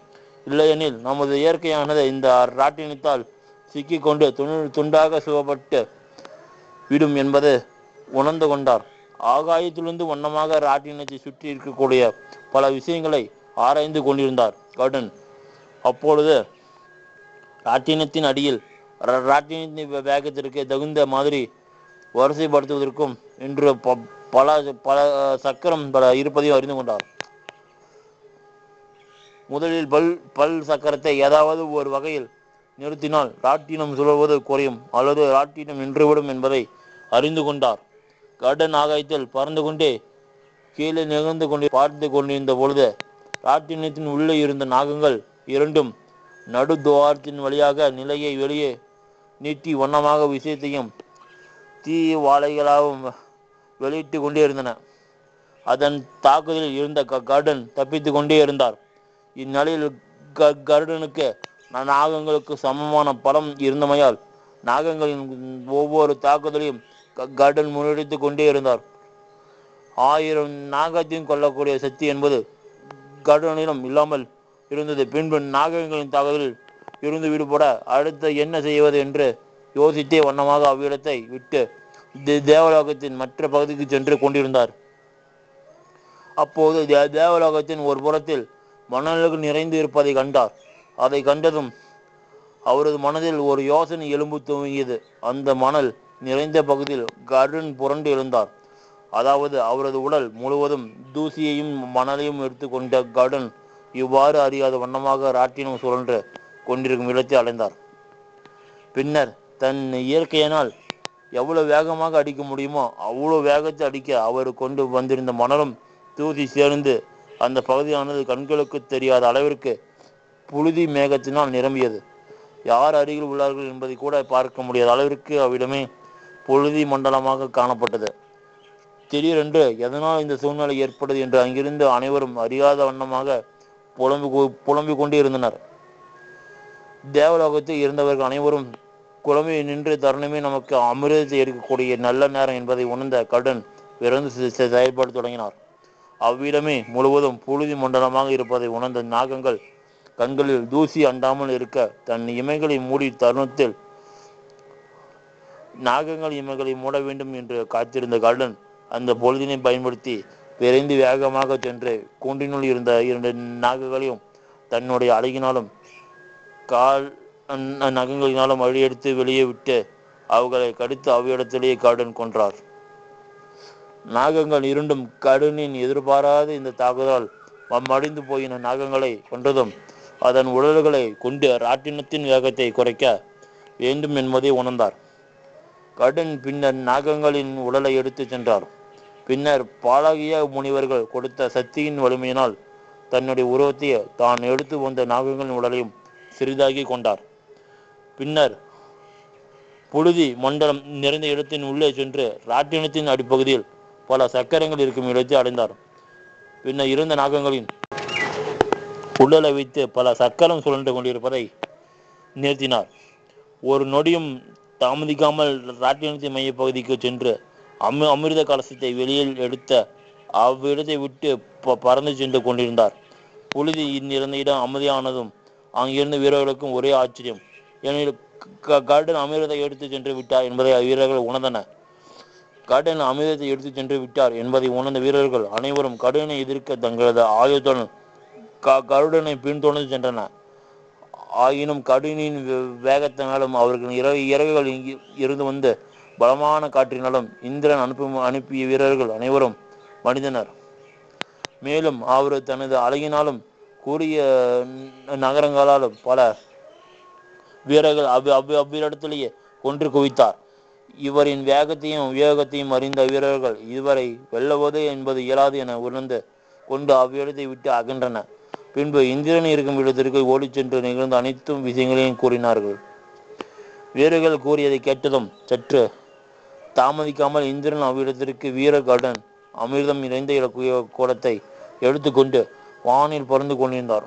இல்லையெனில் நமது இயற்கையானது இந்த ராட்டினத்தால் சிக்கிக்கொண்டு துண்டாக சுவப்பட்டு விடும் என்பது உணர்ந்து கொண்டார். ஆகாயத்திலிருந்து வண்ணமாக ராட்டினத்தை சுற்றி இருக்கக்கூடிய பல விஷயங்களை ஆராய்ந்து கொண்டிருந்தார் கருடன். அப்பொழுது ராட்டினத்தின் அடியில் ராட்டினத்தின் வேகத்திற்கு தகுந்த மாதிரி வரிசைப்படுத்துவதற்கும் என்று பல சக்கரம் இருப்பதையும் அறிந்து கொண்டார். முதலில் பல் சக்கரத்தை ஏதாவது ஒரு வகையில் நிறுத்தினால் ராட்டினம் சுழல்வது குறையும் அல்லது ராட்டினம் நின்றுவிடும் என்பதை அறிந்து கொண்டார். கருடன் ஆகாயத்தில் பறந்து கொண்டே கீழே நிகழ்ந்து கொண்டு பார்த்து கொண்டிருந்த பொழுது ராட்டினத்தின் உள்ளே இருந்த நாகங்கள் 2 நடு துவாரத்தின் வழியாக நிலையை வெளியே நீட்டி வண்ணமாக விஷயத்தையும் தீ வாழைகளாகவும் வெளியிட்டு கொண்டே இருந்தன. அதன் தாக்குதலில் இருந்த கருடன் தப்பித்து கொண்டே இருந்தார். இந்நிலையில் கருடனுக்கு நாகங்களுக்கு சமமான பலம் இருந்தமையால் நாகங்களின் ஒவ்வொரு தாக்குதலையும் கருடன் முன்னெடுத்து கொண்டே இருந்தார். 1000 நாகத்தையும் கொல்லக்கூடிய சக்தி என்பது கருடனிடம் இல்லாமல் இருந்தது. பின்பு நாகங்களின் தாக்குதலில் இருந்து விடுபட அடுத்து என்ன செய்வது என்று யோசித்தே வண்ணமாக அவ்விடத்தை விட்டு தேவலோகத்தின் மற்ற பகுதிக்கு சென்று கொண்டிருந்தார். அப்போது தேவலோகத்தின் ஒரு புறத்தில் மணல்கள் நிறைந்து இருப்பதை கண்டார். அதை கண்டதும் அவரது மனதில் ஒரு யோசனை எழும்பு துவங்கியது. அந்த மணல் நிறைந்த பகுதியில் கருடன் புரண்டு எழுந்தார். அதாவது அவரது உடல் முழுவதும் தூசியையும் மணலையும் எடுத்துக்கொண்ட கருடன் இவ்வாறு அறியாத வண்ணமாக ராட்டினம் சுழன்று கொண்டிருக்கும் இடத்தை அடைந்தார். பின்னர் தன் இயற்கையினால் எவ்வளவு வேகமாக அடிக்க முடியுமோ அவ்வளவு வேகத்தை அடிக்க அவர் கொண்டு வந்திருந்த மணலும் தூசி சேர்ந்து அந்த பகுதியானது கண்களுக்கு தெரியாத அளவிற்கு புழுதி மேகத்தினால் நிரம்பியது. யார் அருகில் உள்ளார்கள் என்பதை கூட பார்க்க முடியாத அளவிற்கு அவ்விடமே புழுதி மண்டலமாக காணப்பட்டது. திடீரென்று எதனால் இந்த சூழ்நிலை ஏற்பட்டது என்று அங்கிருந்து அனைவரும் அறியாத வண்ணமாக புலம்பிக் கொண்டு இருந்தனர். தேவலோகத்தில் இருந்தவர்கள் அனைவரும் குழம்பி நின்று தருணமே நமக்கு அமிர்தத்தை எடுக்கக்கூடிய நல்ல நேரம் என்பதை உணர்ந்த கருடன் விரைந்து செயல்பட தொடங்கினார். அவ்விடமே முழுவதும் புழுதி மண்டலமாக இருப்பதை உணர்ந்த நாகங்கள் கண்களில் தூசி அண்டாமல் இருக்க தன் இமைகளை மூடி தருணத்தில் நாகங்கள் இமைகளை மூட வேண்டும் என்று காத்திருந்த கருடன் அந்த பொழுதினை பயன்படுத்தி விரைந்து வேகமாக சென்று கூண்டினுள் இருந்த 2 நாகங்களையும் தன்னுடைய அழகினாலும் கால் நகங்களினாலும் வழியெடுத்து வெளியே விட்டு அவர்களை கடித்து அவ்விடத்திலேயே கருடன் கொன்றார். நாகங்கள் இரண்டும் கருடனின் எதிர்பாராத இந்த தாக்குதலால் மடிந்து போயின நாகங்களை கொன்றதும் அதன் உடல்களை கொண்டு ராட்டினத்தின் வேகத்தை குறைக்க வேண்டும் என்பதை உணர்ந்தார். கருடன் பின்னர் நாகங்களின் உடலை எடுத்து சென்றார். பின்னர் பாலகிய முனிவர்கள் கொடுத்த சக்தியின் வலிமையினால் தன்னுடைய உருவத்தை தான் எடுத்து வந்த நாகங்களின் உடலையும் சிறிதாகி கொண்டார். பின்னர் புழுதி மண்டலம் நிறைந்த இடத்தின் உள்ளே சென்று ராட்டினத்தின் அடிப்பகுதியில் பல சக்கரங்கள் இருக்கும் இடத்தை அடைந்தார். பின்னர் இருந்த நாகங்களின் உடலை வைத்து பல சக்கரம் சுழன்று கொண்டிருப்பதை நிறுத்தினார். ஒரு நொடியும் தாமதிக்காமல் ராட்டினத்தின் மைய பகுதிக்கு சென்று அமிர்த கலசத்தை வெளியில் எடுத்த அவ்விடத்தை விட்டு பறந்து சென்று கொண்டிருந்தார். புழுதி நிறைந்த இடம் அமைதியானதும் அங்கிருந்த வீரர்களுக்கும் ஒரே ஆச்சரியம். ஏனெனில் கருடன் அமிர்தத்தை எடுத்து சென்று விட்டார் என்பதை வீரர்கள் உணர்ந்தனர். கருடன் அமிர்தத்தை எடுத்து சென்று விட்டார் என்பதை உணர்ந்த வீரர்கள் அனைவரும் கருடனை எதிர்க்க தங்களது ஆயுதத்துடன் கருடனை பின்தொடர்ந்து சென்றனர். ஆயினும் கருடனின் வேகத்தினாலும் அவர்கள் இறகுகள் இருந்து வந்து பலமான காற்றினாலும் இந்திரன் அனுப்பிய வீரர்கள் அனைவரும் மடிந்தனர். மேலும் அவர் தனது அழகினாலும் கூறிய நகரங்களாலும் பல வீரர்கள் அவ்விடத்திலேயே கொன்று குவித்தார். இவரின் வேகத்தையும் விவேகத்தையும் அறிந்த வீரர்கள் இதுவரை வெல்லுவது என்பது இயலாது என உணர்ந்து கொண்டு அவ்விடத்தை விட்டு அகன்றனர். பின்பு இந்திரன் இருக்கும் இடத்திற்கு ஓடிச் சென்று நிகழ்ந்த அனைத்தும் விஷயங்களையும் கூறினார்கள். வீரர்கள் கூறியதை கேட்டதும் சற்று தாமதிக்காமல் இந்திரன் அவ்விடத்திற்கு வீரர் கருடன் அமிர்தம் நிறைந்த கூடத்தை எடுத்துக்கொண்டு வானில் பறந்து கொண்டிருந்தார்.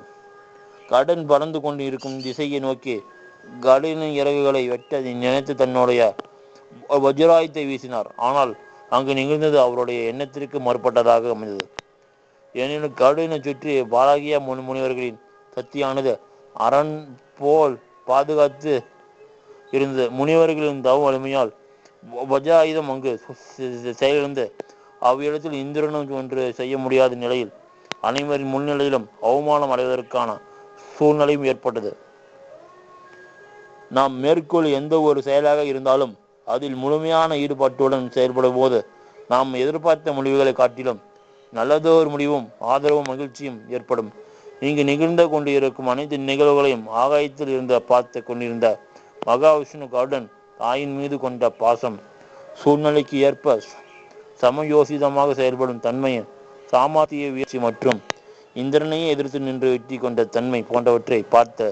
கருடன் பறந்து கொண்டு இருக்கும் திசையை நோக்கி கருடனின் இறகுகளை வெட்ட நினைத்து தன்னுடைய வஜ்ராயத்தை வீசினார். ஆனால் அங்கு நிகழ்ந்தது அவருடைய எண்ணத்திற்கு மறுபட்டதாக அமைந்தது. ஏனெனில் கருடனை சுற்றி பாலகிய முனிவர்களின் சக்தியானது அரண் போல் பாதுகாத்து இருந்தது. முனிவர்களின் தவ வலிமையால் வஜ்ராயுதம் அங்கு செயலிழந்து அவ்விடத்தில் இந்திரனும் ஒன்று செய்ய முடியாத நிலையில் அனைவரின் முன்னிலையிலும் அவமானம் அடைவதற்கான சூழ்நிலையும் ஏற்பட்டது. நாம் மேற்கொள் எந்த ஒரு செயலாக இருந்தாலும் அதில் முழுமையான ஈடுபாட்டுடன் செயல்படும் போது நாம் எதிர்பார்த்த முடிவுகளை காட்டிலும் நல்லதொரு முடிவும் ஆதரவும் மகிழ்ச்சியும் ஏற்படும். இங்கு நிகழ்ந்து கொண்டு இருக்கும் அனைத்து நிகழ்வுகளையும் ஆகாயத்தில் இருந்து பார்த்து கொண்டிருந்த மகாவிஷ்ணு கருடன் தாயின் மீது கொண்ட பாசம், சூழ்நிலைக்கு ஏற்ப சமயோசிதமாக செயல்படும் தன்மையின் சாமர்த்திய வீழ்ச்சி மற்றும் இந்திரனையே எதிர்த்து நின்று வெற்றி கொண்ட தன்மை போன்றவற்றை பார்த்து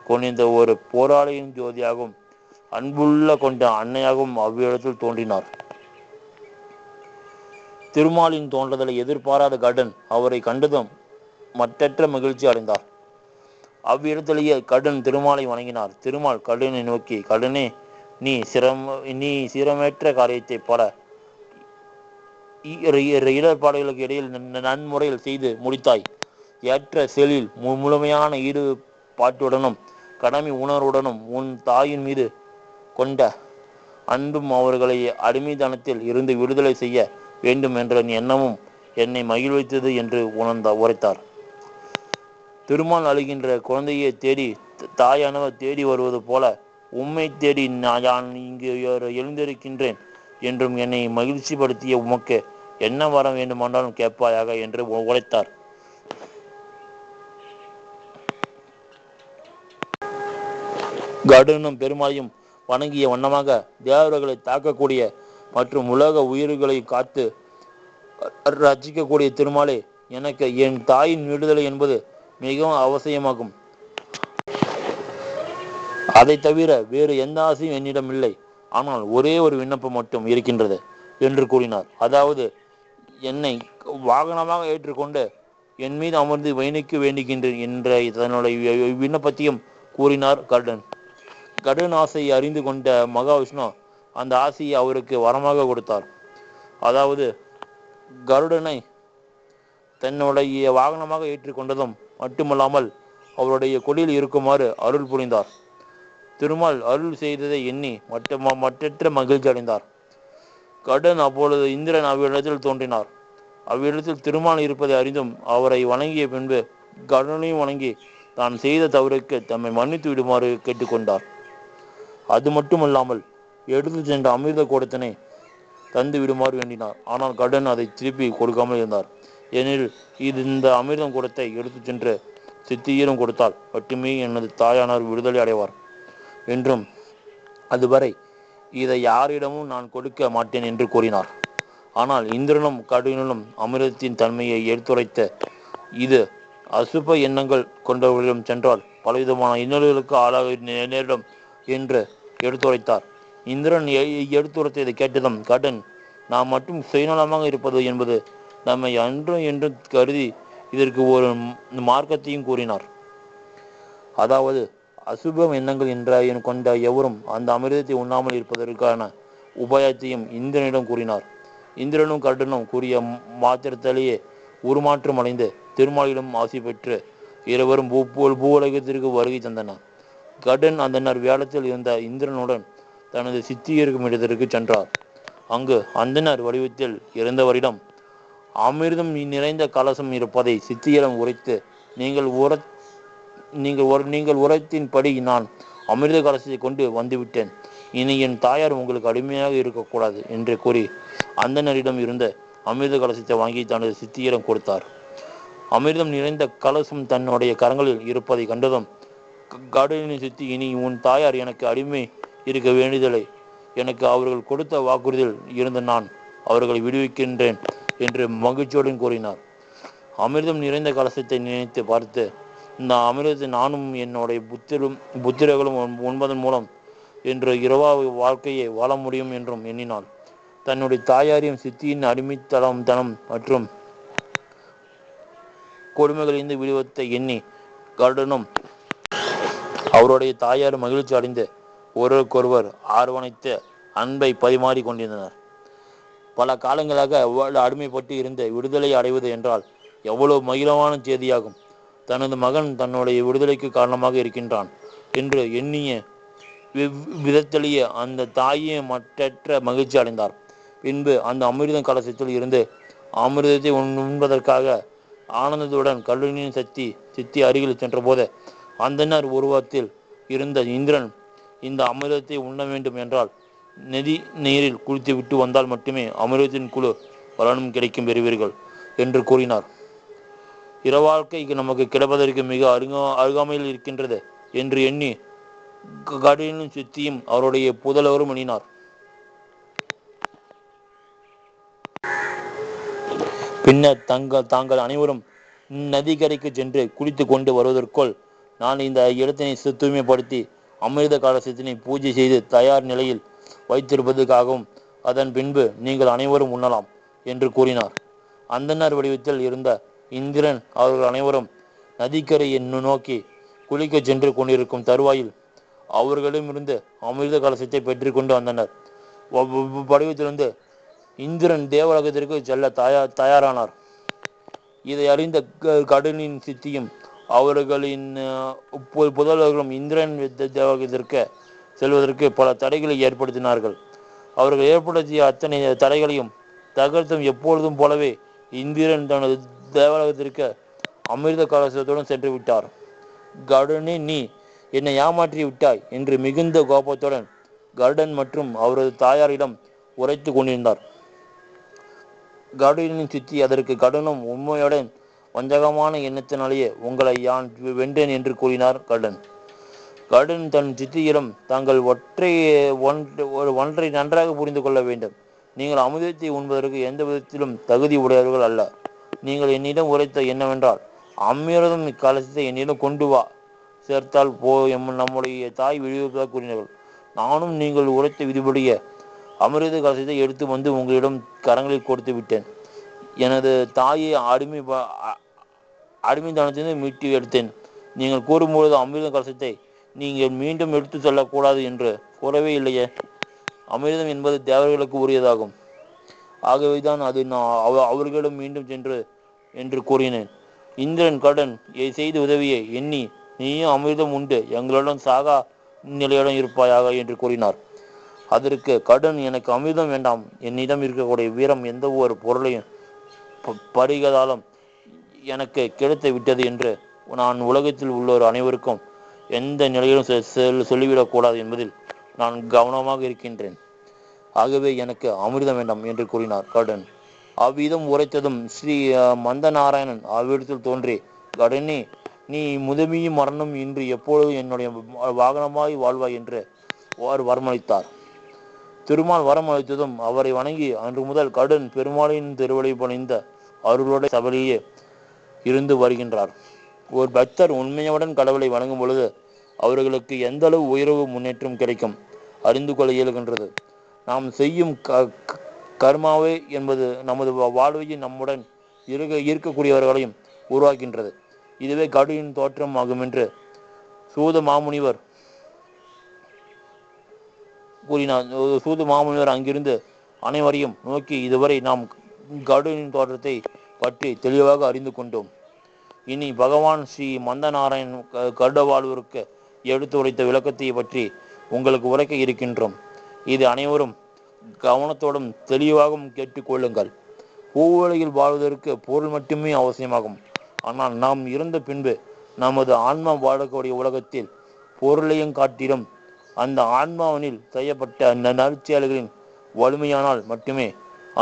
கொண்டிருந்த ஒரு போராளியின் ஜோதியாகவும் அன்புள்ள கொண்ட அன்னையாகவும் அவ்விடத்தில் தோன்றினார். திருமாலின் தோன்றுதலை எதிர்பாராத கருடன் அவரை கண்டதும் மற்றற்ற மகிழ்ச்சி அடைந்தார். அவ்விடத்திலேயே கருடன் திருமாலை வணங்கினார். திருமால் கருடனை நோக்கி, கருடனே, நீ சீரமேற்ற காரியத்தை பல இடர்பாடுகளுக்கு இடையில் நன்முறையில் செய்து முடித்தாய். ஏற்ற செயலில் முழுமையான ஈடுபாட்டுடனும் கடமை உணர்வுடனும் உன் தாயின் மீது கொண்ட அன்பும் அவர்களை அடிமைத்தனத்தில் இருந்து விடுதலை செய்ய வேண்டும் என்ற எண்ணமும் என்னை மகிழ்வித்தது என்று உரைத்தார். திருமால் அழுகின்ற குழந்தையை தேடி தாயானவர் தேடி வருவது போல உம்மை தேடி நான் இங்கு எழுந்திருக்கின்றேன் என்றும் என்னை மகிழ்ச்சிப்படுத்திய உமக்கு என்ன வர வேண்டுமானாலும் கேட்பாயாக என்று உரைத்தார். கடுனும் பெருமாளையும் வணங்கிய வண்ணமாக தேவர்களை தாக்கக்கூடிய மற்றும் உலக உயிர்களை காத்து ரட்சிக்கக்கூடிய திருமாலே, எனக்கு என் தாயின் விடுதலை என்பது மிகவும் அவசியமாகும். அதை தவிர வேறு எந்த ஆசையும் என்னிடம் இல்லை. ஆனால் ஒரே ஒரு விண்ணப்பம் மட்டும் இருக்கின்றது என்று கூறினார். அதாவது என்னை வாகனமாக ஏற்றுக்கொண்டு என் மீது அமர்ந்து பயணிக்க வேண்டுகின்றேன் என்ற தன்னுடைய விண்ணப்பத்தையும் கூறினார் கருடன். கருடன் ஆசையை அறிந்து கொண்ட மகாவிஷ்ணு அந்த ஆசையை அவருக்கு வரமாக கொடுத்தார். அதாவது கருடனை தன்னுடைய வாகனமாக ஏற்றுக்கொண்டதும் மட்டுமல்லாமல் அவருடைய கொடியில் இருக்குமாறு அருள் புரிந்தார். திருமால் அருள் செய்ததை எண்ணி மற்றற்ற மகிழ்ச்சி அடைந்தார். கருடன் அப்பொழுது இந்திரன் அவ்விடத்தில் தோன்றினார். அவ்விடத்தில் திருமால் இருப்பதை அறிந்தும் அவரை வணங்கிய பின்பு கருடனையும் வணங்கி தான் செய்த தவறுக்கு தம்மை மன்னித்து விடுமாறு கேட்டுக்கொண்டார். அது மட்டுமல்லாமல் எடுத்து சென்ற அமிர்த கூடத்தினை தந்து விடுமாறு வேண்டினார். ஆனால் கருடன் அதை திருப்பி கொடுக்காமல் இருந்தார். ஏனெனில் இந்த அமிர்தம் கூடத்தை எடுத்து சென்று சித்தியிடம் கொடுத்தால் மட்டுமே எனது தாயானார் விடுதலை அடைவார் என்றும் அதுவரை இதை யாரிடமும் நான் கொடுக்க மாட்டேன் என்று கூறினார். ஆனால் இந்திரனும் கருடனும் அமிர்தத்தின் தன்மையை எடுத்துரைத்த இது அசுப எண்ணங்கள் கொண்டவர்களிடம் சென்றால் பலவிதமான இன்னல்களுக்கு ஆளாக நேரிடும் என்று எடுத்துரைத்தார். இந்திரன் எடுத்துரைத்ததை கேட்டதும் கருடன் நாம் மட்டும் சுயநலமாக இருப்பது என்பது நம்மை அன்றும் என்றும் கருதி இதற்கு ஒரு மார்க்கத்தையும் கூறினார். அதாவது அசுபம் எண்ணங்கள் என்ற கொண்ட எவரும் அந்த அமிர்தத்தை உண்ணாமல் இருப்பதற்கான உபாயத்தையும் இந்திரனிடம் கூறினார். இந்திரனும் கருடனும் கூறிய மாத்திரத்திலேயே உருமாற்றம் அடைந்து திருமாலிடம் ஆசி பெற்று இருவரும் பூவுலகத்திற்கு வருகை தந்தனர். கருடன் அந்தனர் வேடத்தில் இருந்த இந்திரனுடன் தனது சித்தி இருக்கும் இடத்திற்கு சென்றார். அங்கு அந்தனர் வடிவத்தில் இருந்தவரிடம் அமிர்தம் நிறைந்த கலசம் இருப்பதை சித்தியிடம் உரைத்து நீங்கள் உரைத்தின்படி நான் அமிர்த கலசத்தை கொண்டு வந்துவிட்டேன். இனி என் தாயார் உங்களுக்கு அடிமையாக இருக்கக்கூடாது என்று கூறி அந்தனரிடம் இருந்த அமிர்த கலசத்தை வாங்கி தனது சித்தியிடம் கொடுத்தார். அமிர்தம் நிறைந்த கலசம் தன்னுடைய கரங்களில் இருப்பதை கண்டதும் கருடனின் சித்தி, இனி உன் தாயார் எனக்கு அடிமை இருக்க வேண்டியதில்லை. எனக்கு அவர்கள் கொடுத்த வாக்குறுதியில் இருந்து நான் அவர்களை விடுவிக்கின்றேன் என்று மகிழ்ச்சியுடன் கூறினார். அமிர்தம் நிறைந்த கலசத்தை நினைத்து பார்த்து, இந்த அமிர்தத்தை நானும் என்னுடைய புத்திரர்களும் உண்பதன் மூலம் என்று இரவா வாழ்க்கையை வாழ முடியும் என்றும் எண்ணினாள். தன்னுடைய தாயாரையும் சித்தியின் அடிமைத்தனம் மற்றும் கொடுமைகளிலிருந்து விடுவித்த எண்ணி கருடனும் அவருடைய தாயார் மகிழ்ச்சி அடைந்து ஒருவருக்கொருவர் அரவணைத்து அன்பை பரிமாறி கொண்டிருந்தனர். பல காலங்களாக அடிமைப்பட்டு இருந்து விடுதலை அடைவது என்றால் எவ்வளவு மகிழமான செய்தியாகும். தனது மகன் தன்னுடைய விடுதலைக்கு காரணமாக இருக்கின்றான் என்று எண்ணிய விதத்திலேயே அந்த தாயை மற்றற்ற மகிழ்ச்சி அடைந்தார். பின்பு அந்த அமிர்த கலசத்தில் இருந்து அமிர்தத்தை உண்பதற்காக ஆனந்தத்துடன் கருடனின் சித்தி அருகில் சென்றபோது அந்தனர் உருவத்தில் இருந்த இந்திரன், இந்த அமிர்தத்தை உண்ண வேண்டும் என்றால் நதி நீரில் குளித்து விட்டு வந்தால் மட்டுமே அமிர்தத்தின் குழு பலனும் கிடைக்கும் பெறுவீர்கள் என்று கூறினார். இரவாழ்க்கை நமக்கு கிடைப்பதற்கு மிக அருகாமையில் இருக்கின்றது என்று எண்ணி கருடனின் சித்தியும் அவருடைய புதல்வரும் எண்ணினார். பின்னர் தாங்கள் அனைவரும் நதிக்கரைக்கு சென்று குளித்து கொண்டு வருவதற்குள் நான் இந்த இடத்தினை தூய்மைப்படுத்தி அமிர்த கலசத்தினை பூஜை செய்து தயார் நிலையில் வைத்திருப்பதற்காகவும் அதன் பின்பு நீங்கள் அனைவரும் உண்ணலாம் என்று கூறினார். அந்தனர் வடிவத்தில் இருந்த இந்திரன் அவர்கள் அனைவரும் நதிக்கரையை நோக்கி குளிக்க சென்று கொண்டிருக்கும் தருவாயில் அவர்களிடமிருந்து அமிர்த கலசத்தை பெற்று கொண்டு வந்தனர். வடிவத்திலிருந்து இந்திரன் தேவலோகத்திற்கு செல்ல தயாரானார். இதை அறிந்த கடனின் சித்தியும் அவர்களின் புதல்வர்களும் இந்திரன் தேவலோகத்திற்கு செல்வதற்கு பல தடைகளை ஏற்படுத்தினார்கள். அவர்கள் ஏற்படுத்திய அத்தனை தடைகளையும் தகர்த்தும் எப்பொழுதும் போலவே இந்திரன் தனது தேவலோகத்திற்கு அமிர்த கலசத்துடன் சென்று விட்டார். கருடனே, நீ என்னை ஏமாற்றி விட்டாய் என்று மிகுந்த கோபத்துடன் கருடன் மற்றும் அவரது தாயாரிடம் உரைத்து கொண்டிருந்தார். கருடனின் சித்தி அதற்கு கருடனும் உண்மையுடன் வஞ்சகமான எண்ணத்தினாலேயே உங்களை யான் வென்றேன் என்று கூறினார். கருடன் தன் சித்தியிடம் தாங்கள் ஒன்றை நன்றாக புரிந்து கொள்ள வேண்டும். நீங்கள் அமிர்தத்தை உண்பதற்கு எந்த விதத்திலும் தகுதி உடையவர்கள் அல்ல. நீங்கள் என்னிடம் உரைத்த என்னவென்றால், அமிர்தம் கலசத்தை என்னிடம் கொண்டு வா, சேர்த்தால் நம்முடைய தாய் விழிப்பதாக கூறினார்கள். நானும் நீங்கள் உரைத்த விதிபடிய அமிர்த கலசத்தை எடுத்து வந்து உங்களிடம் கரங்களில் கொடுத்து விட்டேன். எனது தாயை அடிமைத்தனத்திலிருந்து மீட்டு எடுத்தேன். நீங்கள் கூறும்பொழுது அமிர்த கலசத்தை நீங்கள் மீண்டும் எடுத்து செல்லக்கூடாது என்று கூறவே இல்லையே. அமிர்தம் என்பது தேவர்களுக்கு உரியதாகும். ஆகவேதான் அது அவர்களிடம் மீண்டும் சென்று என்று கூறினேன். இந்திரன் கருடன் செய்த உதவியை எண்ணி நீயும் அமிர்தம் உண்டு எங்களுடன் சாகா நிலையுடன் இருப்பாயாக என்று கூறினார். அதற்கு கருடன், எனக்கு அமிர்தம் வேண்டாம். என்னிடம் இருக்கக்கூடிய வீரம் எந்த ஒரு பொருளையும் பருகதாலும் எனக்கு கிடைத்து விட்டது என்று நான் உலகத்தில் உள்ளோர் அனைவருக்கும் எந்த நிலையிலும் சொல்லிவிடக்கூடாது என்பதில் நான் கவனமாக இருக்கின்றேன். ஆகவே எனக்கு அமிர்தம் வேண்டாம் என்று கூறினார் கருடன். அவ்விதம் உரைத்ததும் ஸ்ரீ மந்தநாராயணன் அவ்விடத்தில் தோன்றி, கருடனே, நீ முதுமையும் மரணம் இன்று எப்பொழுதும் என்னுடைய வாகனமாய் வாழ்வாய் என்று வரமளித்தார். திருமால் வரம் அளித்ததும் அவரை வணங்கி அன்று முதல் கருடன் பெருமாளின் திருவடி பணிந்த அவர்களுடைய சபையிலேயே இருந்து வருகின்றார். ஒரு பக்தர் உண்மையுடன் கடவுளை வணங்கும் பொழுது அவர்களுக்கு எந்த அளவு உயர்வு முன்னேற்றம் கிடைக்கும் அறிந்து கொள்ள இயலுகின்றது. நாம் செய்யும் கர்மாவே என்பது நமது வாழ்வையும் நம்முடன் இருக்கக்கூடியவர்களையும் உருவாக்கின்றது. இதுவே கருடனின் தோற்றம் ஆகும் என்று சூத மாமுனிவர் கூறினார். சூத மாமுனிவர் அங்கிருந்து அனைவரையும் நோக்கி, இதுவரை நாம் கருடனின் தோற்றத்தை பற்றி தெளிவாக அறிந்து கொண்டோம். இனி பகவான் ஸ்ரீ மந்தநாராயண் கருட வாழ்விற்கு எடுத்து உரைத்த விளக்கத்தை பற்றி உங்களுக்கு உரைக்க இருக்கின்றோம். இது அனைவரும் கவனத்தோடும் தெளிவாகவும் கேட்டுக்கொள்ளுங்கள். பூவுலகில் வாழ்வதற்கு பொருள் மட்டுமே அவசியமாகும். ஆனால் நாம் இறந்த பின்பு நமது ஆன்மா வாழக்கூடிய உலகத்தில் பொருளையும் காட்டிலும் அந்த ஆன்மாவனில் செய்யப்பட்ட அந்த நற்செயல்களின் வலிமையானால் மட்டுமே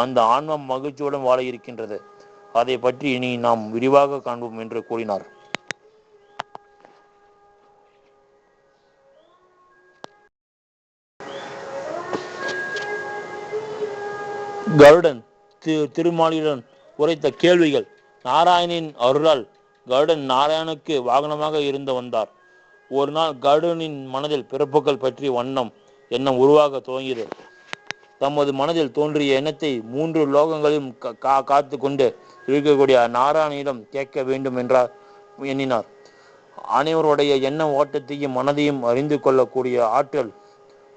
அந்த ஆன்மா மகிழ்ச்சியுடன் வாழ இருக்கின்றது. அதை பற்றி இனி நாம் விரிவாக காண்போம் என்று கூறினார். கருடன் திருமாலியுடன் உரைத்த கேள்விகள். நாராயணின் அருளால் கருடன் நாராயணுக்கு வாகனமாக இருந்து வந்தார். ஒரு நாள் கருடனின் மனதில் பிறப்புகள் பற்றி எண்ணம் உருவாக துவங்கியது. தமது மனதில் தோன்றிய எண்ணத்தை 3 லோகங்களிலும் காத்து கொண்டு இருக்கக்கூடிய நாராயணியிடம் கேட்க வேண்டும் என்றார் எண்ணினார். அனைவருடைய எண்ண ஓட்டத்தையும் மனதையும் அறிந்து கொள்ளக்கூடிய ஆற்றல்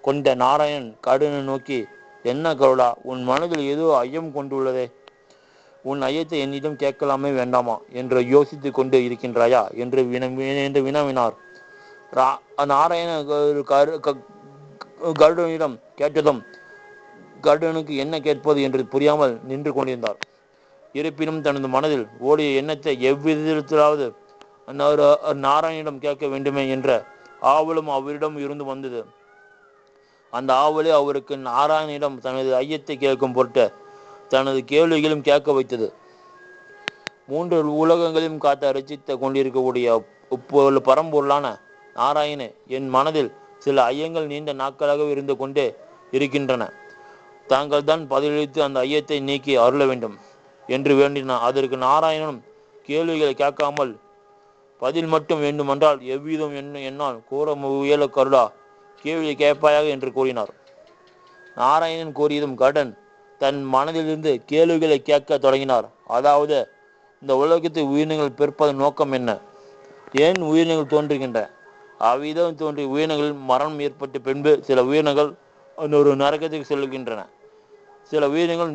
கொண்ட நாராயணன் கருடனை நோக்கி, என்ன கருடா, உன் மனதில் ஏதோ ஐயம் கொண்டுள்ளதே. உன் ஐயத்தை என்னிடம் கேட்கலாமே வேண்டாமா என்று யோசித்து கொண்டு இருக்கின்றாயா என்று வினவினார். நாராயண கருடனிடம் கேட்டதும் கருடனுக்கு என்ன கேட்பது என்று புரியாமல் நின்று கொண்டிருந்தார். இருப்பினும் தனது மனதில் ஓடிய எண்ணத்தை எவ்விதத்திலாவது நாராயணிடம் கேட்க வேண்டுமே என்ற ஆவலும் அவரிடம் இருந்து வந்தது. அந்த ஆவலே அவருக்கு நாராயணிடம் தனது ஐயத்தை கேட்கும் பொருட்டு தனது கேள்விகளும் கேட்க வைத்தது. 3 உலகங்களையும் காத்த ரசித்து கொண்டிருக்கக்கூடிய பரம்பொருளான நாராயண, என் மனதில் சில ஐயங்கள் நீண்ட நாட்களாக இருந்து கொண்டே இருக்கின்றன. தாங்கள் தான் பதிலளித்து அந்த ஐயத்தை நீக்கி அருள வேண்டும் என்று வேண்டினார். அதற்கு நாராயணனும் கேள்விகளை கேட்காமல் பதில் மட்டும் வேண்டுமென்றால் எவ்விதம் என்னால் கூற இயல கருடா, கேள்வியை கேட்பாயாக என்று கூறினார். நாராயணன் கூறியதும் கருடன் தன் மனதிலிருந்து கேள்விகளை கேட்க தொடங்கினார். அதாவது, இந்த உலகத்தை உயிரினங்கள் பிறப்பதன் நோக்கம் என்ன? ஏன் உயிரினங்கள் தோன்றுகின்றன? அவ்விதம் தோன்றிய உயிரினங்களில் மரணம் ஏற்பட்ட பின்பு சில உயிரினங்கள் ஒரு நரகத்துக்கு செல்கின்றன. சில உயிரினங்கள்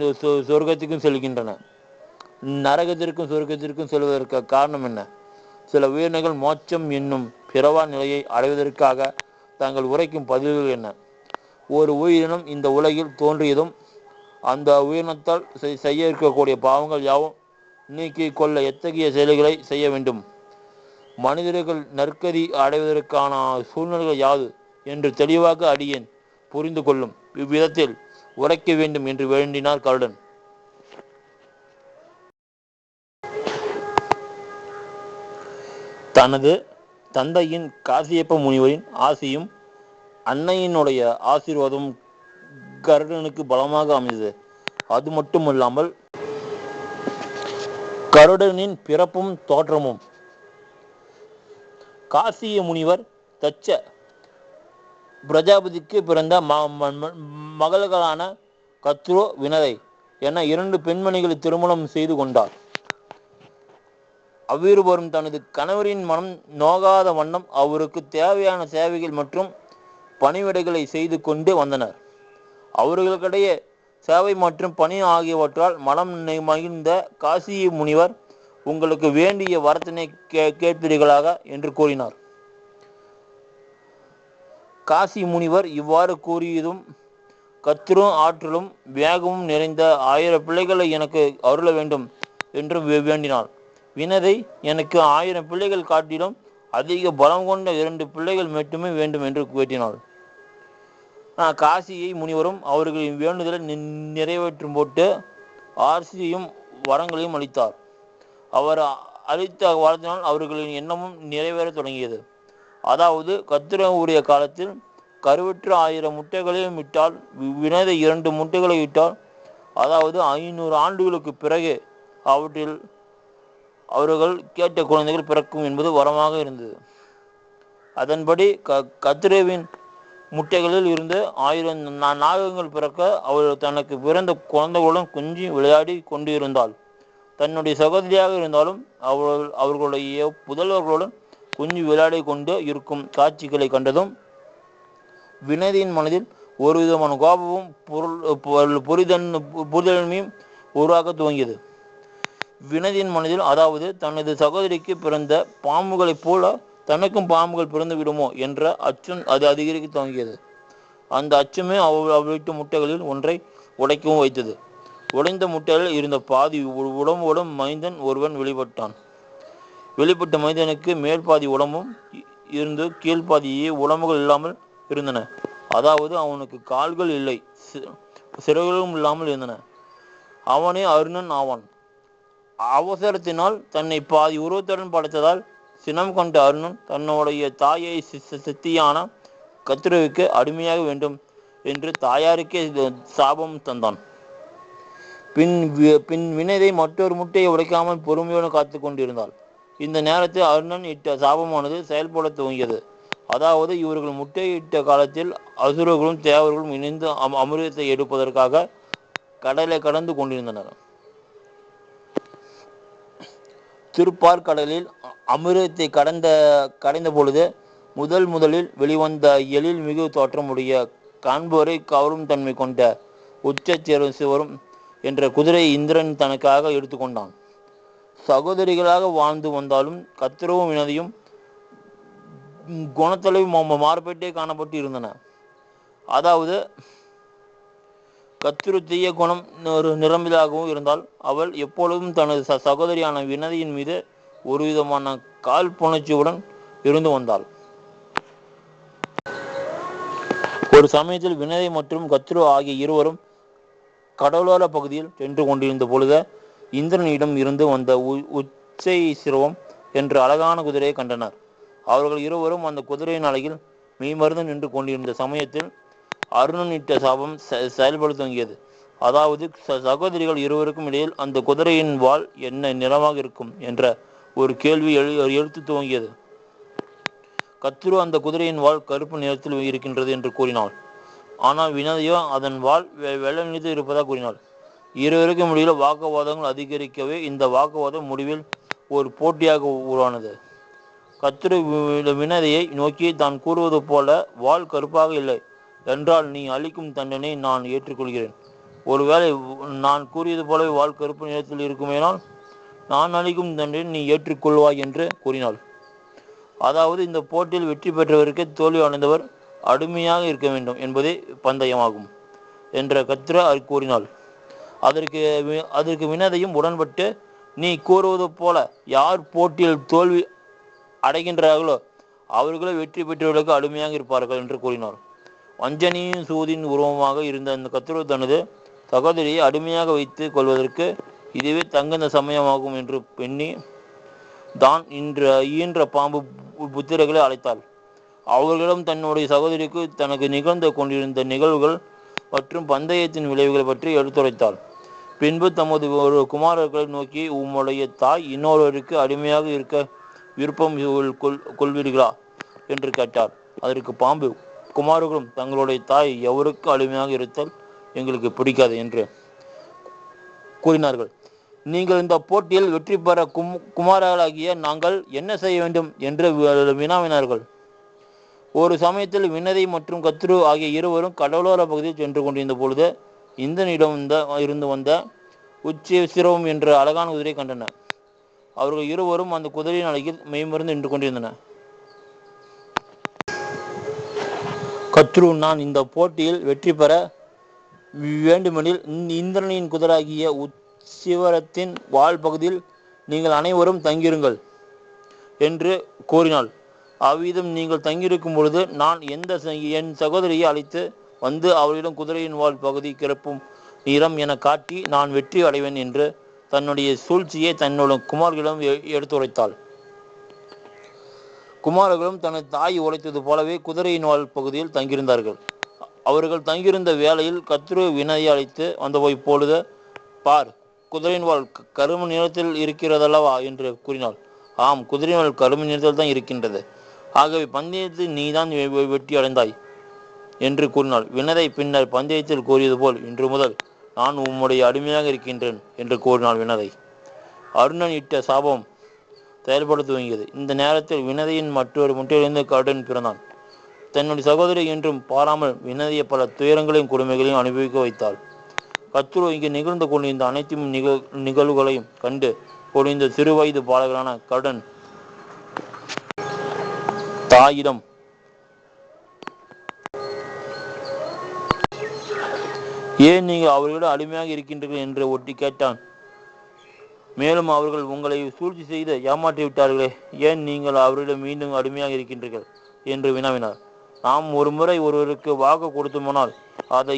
சொர்க்கத்துக்கும் செல்கின்றன. நரகத்திற்கும் சொர்க்கத்திற்கும் செல்வதற்கு காரணம் என்ன? சில உயிரினங்கள் மோட்சம் என்னும் பிறவா நிலையை அடைவதற்காக தாங்கள் உரைக்கும் பதில்கள் என்ன? ஒரு உயிரினம் இந்த உலகில் தோன்றியதும் அந்த உயிரினத்தால் செய்ய இருக்கக்கூடிய பாவங்கள் யாவும் நீக்கிக் கொள்ள எத்தகைய செயல்களை செய்ய வேண்டும்? மனிதர்கள் நற்கதி அடைவதற்கான சூழ்நிலைகள் யாது என்று தெளிவாக அடியேன் புரிந்து கொள்ளும் இவ்விதத்தில் உரைக்க வேண்டும் என்று வேண்டினார் கருடன். தனது தந்தையின் காசியப்ப முனிவரின் ஆசியும் அன்னையினுடைய ஆசீர்வாதம் கருடனுக்கு பலமாக அமைந்தது. அது மட்டுமல்லாமல் கருடனின் பிறப்பும் தோற்றமும் காசிய முனிவர் தச்ச பிரஜாபதிக்கு பிறந்த மகள்களான கத்ரு, வினதை என 2 பெண்மணிகளை திருமணம் செய்து கொண்டார். அவ்விருவரும் தனது கணவரின் மனம் நோகாத வண்ணம் அவருக்கு தேவையான சேவைகள் மற்றும் பணிவிடைகளை செய்து கொண்டு வந்தனர். அவர்களுக்கிடையே சேவை மற்றும் பணி ஆகியவற்றால் மனம் மகிழ்ந்த காசிய முனிவர், உங்களுக்கு வேண்டிய வரத்தினை கேட்பீர்களாக என்று கூறினார். காசி முனிவர் இவ்வாறு கூறியதும், கத்திரும் ஆற்றலும் வேகமும் நிறைந்த 1000 பிள்ளைகளை எனக்கு அருள வேண்டும் என்று வேண்டினார். வினதை, எனக்கு 1000 பிள்ளைகள் காட்டிலும் அதிக பலம் கொண்ட 2 பிள்ளைகள் மட்டுமே வேண்டும் என்று வேண்டினாள். காசியை முனிவரும் அவர்களின் வேண்டுதலை நிறைவேற்றும் போட்டு ஆசியும் வரங்களையும் அளித்தார். அவர் அளித்த வரத்தினால் அவர்களின் எண்ணமும் நிறைவேற தொடங்கியது. அதாவது கத்திர உரிய காலத்தில் கருவற்ற 1000 முட்டைகளையும் இட்டால், வினதை 2 முட்டைகளை இட்டால், அதாவது 500 ஆண்டுகளுக்கு பிறகு அவற்றில் அவர்கள் கேட்ட குழந்தைகள் பிறக்கும் என்பது வரமாக இருந்தது. அதன்படி கத்திரவின் முட்டைகளில் இருந்து 1000 நாகங்கள் பிறக்க அவள் தனக்கு பிறந்த குழந்தைகளுடன் கொஞ்சி விளையாடி கொண்டு இருந்தாள். தன்னுடைய சகோதரியாக இருந்தாலும் அவர்களுடைய புதல்வர்களுடன் கொஞ்சி விளையாடி கொண்டு இருக்கும் காட்சிகளை கண்டதும் வினதியின் மனதில் ஒரு விதமான கோபமும் புரிதன்மையும் உருவாக்க துவங்கியது. வினதியின் மனதில், அதாவது தனது சகோதரிக்கு பிறந்த பாம்புகளைப் போல தனக்கும் பாம்புகள் பிறந்து விடுமோ என்ற அச்சம் அது அதிகரிக்க துவங்கியது. அந்த அச்சமே அவள் வீட்டு முட்டைகளில் ஒன்றை உடைக்கவும் வைத்தது. உடைந்த முட்டைகளில் இருந்த பாதி உடம்போடும் மைந்தன் ஒருவன் வெளிப்பட்ட மைந்தனுக்கு மேல் பாதி உடம்பும் இருந்து கீழ்பாதியே உடம்புகள் இல்லாமல் இருந்தன. அதாவது அவனுக்கு கால்கள் இல்லை, சிறகுகளும் இல்லாமல் இருந்தன. அவனே அருணன் ஆவான். அவசரத்தினால் தன்னை பாதி உருவத்துடன் படைத்ததால் சினம் கொண்ட அருணன் தன்னுடைய தாயை சித்தியான கத்திரவுக்கு அடிமையாக வேண்டும் என்று தாயாருக்கே சாபம் தந்தான். பின் வினதை மற்றொரு முட்டையை உடைக்காமல் பொறுமையோடு காத்து கொண்டிருந்தாள். இந்த நேரத்தில் அருணன் இட்ட சாபமானது செயல்பட துவங்கியது. அதாவது இவர்கள் முட்டையிட்ட காலத்தில் அசுரர்களும் தேவர்களும் இணைந்து அமிர்தத்தை எடுப்பதற்காக கடலை கடந்து கொண்டிருந்தனர். திருப்பார்கடலில் அமிர்தத்தை கடைந்த பொழுது முதலில் வெளிவந்த எழில் மிகு தோற்றமுடைய காண்போரை கவரும் தன்மை கொண்ட சிவரும் என்ற குதிரையை இந்திரன் தனக்காக எடுத்துக்கொண்டான். சகோதரிகளாக வாழ்ந்து வந்தாலும் கத்திரவும் வினதியும் குணத்தளவு மாறுபட்டே காணப்பட்டு இருந்தன. அதாவது கத்திரு தீய குணம் நிரம்பிலாகவும் இருந்தால் அவள் எப்பொழுதும் தனது சகோதரியான வினதியின் மீது ஒரு விதமான காழ்ப்புணர்ச்சியுடன் இருந்து வந்தாள். ஒரு சமயத்தில் வினதை மற்றும் கத்ரு ஆகிய இருவரும் கடலோர பகுதியில் சென்று கொண்டிருந்த பொழுது இந்திரனிடம் இருந்து வந்த உச்சை சிரவம் என்ற அழகான குதிரையை கண்டனர். அவர்கள் இருவரும் அந்த குதிரையின் அழகில் மெய்மருந்து நின்று கொண்டிருந்த சமயத்தில் அருணன் இட்ட சாபம் செயல்பட துவங்கியது. அதாவது சகோதரிகள் இருவருக்கும் இடையில் அந்த குதிரையின் வால் என்ன நிறமாக இருக்கும் என்ற ஒரு கேள்வி எழுத்து துவங்கியது. கத்ரு அந்த குதிரையின் வால் கருப்பு நிறத்தில் இருக்கின்றது என்று கூறினாள். ஆனால் வினதையோ அதன் வால் வெள்ளை நிறத்தில் இருப்பதாக கூறினாள். இருவருக்கும் இடையில் வாக்குவாதங்கள் அதிகரிக்கவே இந்த வாக்குவாதம் முடிவில் ஒரு போட்டியாக உருவானது. கத்ரு வினதையை நோக்கி தான் கூறுவது போல வால் கருப்பாக இல்லை என்றால் நீ அளிக்கும் தண்டனை நான் ஏற்றுக்கொள்கிறேன் ஒருவேளை நான் கூறியது போலவே வாள் கருப்பு நிறத்தில் இருக்குமேனால் நான் அளிக்கும் தண்டனை நீ ஏற்றுக்கொள்வாய் என்று கூறினாள். அதாவது இந்த போட்டியில் வெற்றி பெற்றவருக்கு தோல்வி அடைந்தவர் அடிமையாக இருக்க வேண்டும் என்பதே பந்தயமாகும் என்ற கத்ரா கூறினாள். அதற்கு வினதையும் உடன்பட்டு, நீ கூறுவது போல யார் போட்டியில் தோல்வி அடைகின்றார்களோ அவர்களே வெற்றி பெற்றவர்களுக்கு அடிமையாக இருப்பார்கள் என்று கூறினார். வஞ்சனியின் சூதின் உருவமாக இருந்த அந்த கத்ரு தனது சகோதரியை அடிமையாக வைத்து கொள்வதற்கு இதுவே தகுந்த சமயமாகும் என்று எண்ணி தான் ஈன்ற பாம்பு புத்திரர்களை அழைத்தாள். அவர்களிடம் தன்னுடைய சகோதரிக்கு தனக்கு நிகழ்ந்து கொண்டிருந்த நிகழ்வுகள் மற்றும் பந்தயத்தின் விளைவுகள் பற்றி எடுத்துரைத்தாள். பின்பு தமது ஒரு குமாரர்களை நோக்கி, உம்முடைய தாய் இன்னொருவருக்கு அடிமையாக இருக்க விருப்பம் கொள்வீர்களா என்று கேட்டார். அதற்கு பாம்பு குமாரர்களும் தங்களுடைய தாய் எவருக்கு அடிமையாக இருத்தல் எங்களுக்கு பிடிக்காது என்று கூறினார்கள். நீங்கள் இந்த போட்டியில் வெற்றி பெற குமாரர்களாகிய நாங்கள் என்ன செய்ய வேண்டும் என்று வினாவினார்கள். ஒரு சமயத்தில் வினதை மற்றும் கத்ரு ஆகிய இருவரும் கடலோர பகுதியில் சென்று கொண்டிருந்த பொழுது இந்தனிடம் இருந்து வந்த உச்சி சிரவம் என்ற அழகான குதிரை கண்டனர். அவர்கள் இருவரும் அந்த குதிரையின் அழகில் மெய்மருந்து நின்று கொண்டிருந்தனர். கத்ரு, நான் இந்த போட்டியில் வெற்றி பெற வேண்டுமெனில் இந்திரனின் குதிராகிய உச்சிவரத்தின் வால் பகுதியில் நீங்கள் அனைவரும் தங்கியிருங்கள் என்று கூறினாள். அவ்விதம் நீங்கள் தங்கியிருக்கும் பொழுது நான் என் சகோதரியை அழைத்து வந்து அவளிடம் குதிரையின் வால் பகுதி கிளப்பும் நிறம் என காட்டி நான் வெற்றி அடைவேன் என்று தன்னுடைய சூழ்ச்சியை தன்னுடைய குமார்களிடம் எடுத்துரைத்தாள். குமாரர்களும் தனது தாய் உழைத்தது போலவே குதிரையின் வால் பகுதியில் தங்கியிருந்தார்கள். அவர்கள் தங்கியிருந்த வேளையில் கத்ரு வினயை அழைத்து வந்தபோய் பொழுது, பார், குதிரையின் வால் கரும நிறத்தில் இருக்கிறதல்லவா என்று கூறினாள். ஆம், குதிரையின் வால் கரும நிறத்தில் தான் இருக்கின்றது. ஆகவே பந்தயத்தில் நீதான் வெற்றி அடைந்தாய் என்று கூறினாள். வினதை பின்னர் பந்தயத்தில் கூறியது போல் இன்று முதல் நான் உம்முடைய அடிமையாக இருக்கின்றேன் என்று கூறினாள் வினதை. அருணன் இட்ட சாபம் செயல்பட துவங்கியது. இந்த நேரத்தில் வினதையின் மற்றொரு முட்டையிலிருந்து கருடன் பிறந்தான். தன்னுடைய சகோதரி என்றும் பாராமல் வினதைய பல துயரங்களையும் கொடுமைகளையும் அனுபவிக்க வைத்தாள். கத்ரு இங்கு நிகழ்ந்து கொண்டிருந்த அனைத்து நிகழ்வுகளையும் கண்டு கொண்டிருந்த சிறு வயது பாலகரான கருடன் தாயிடம், ஏன் நீங்கள் அவர்களிடம் அடிமையாக இருக்கின்றீர்கள் என்று ஒட்டி கேட்டான். மேலும் அவர்கள் உங்களை சூழ்ச்சி செய்து ஏமாற்றி விட்டார்களே, ஏன் நீங்கள் அவர்களிடம் மீண்டும் அடிமையாக இருக்கின்றீர்கள் என்று வினாவினார். நாம் ஒரு முறை ஒருவருக்கு வாக்கு கொடுத்தோமானால் அதை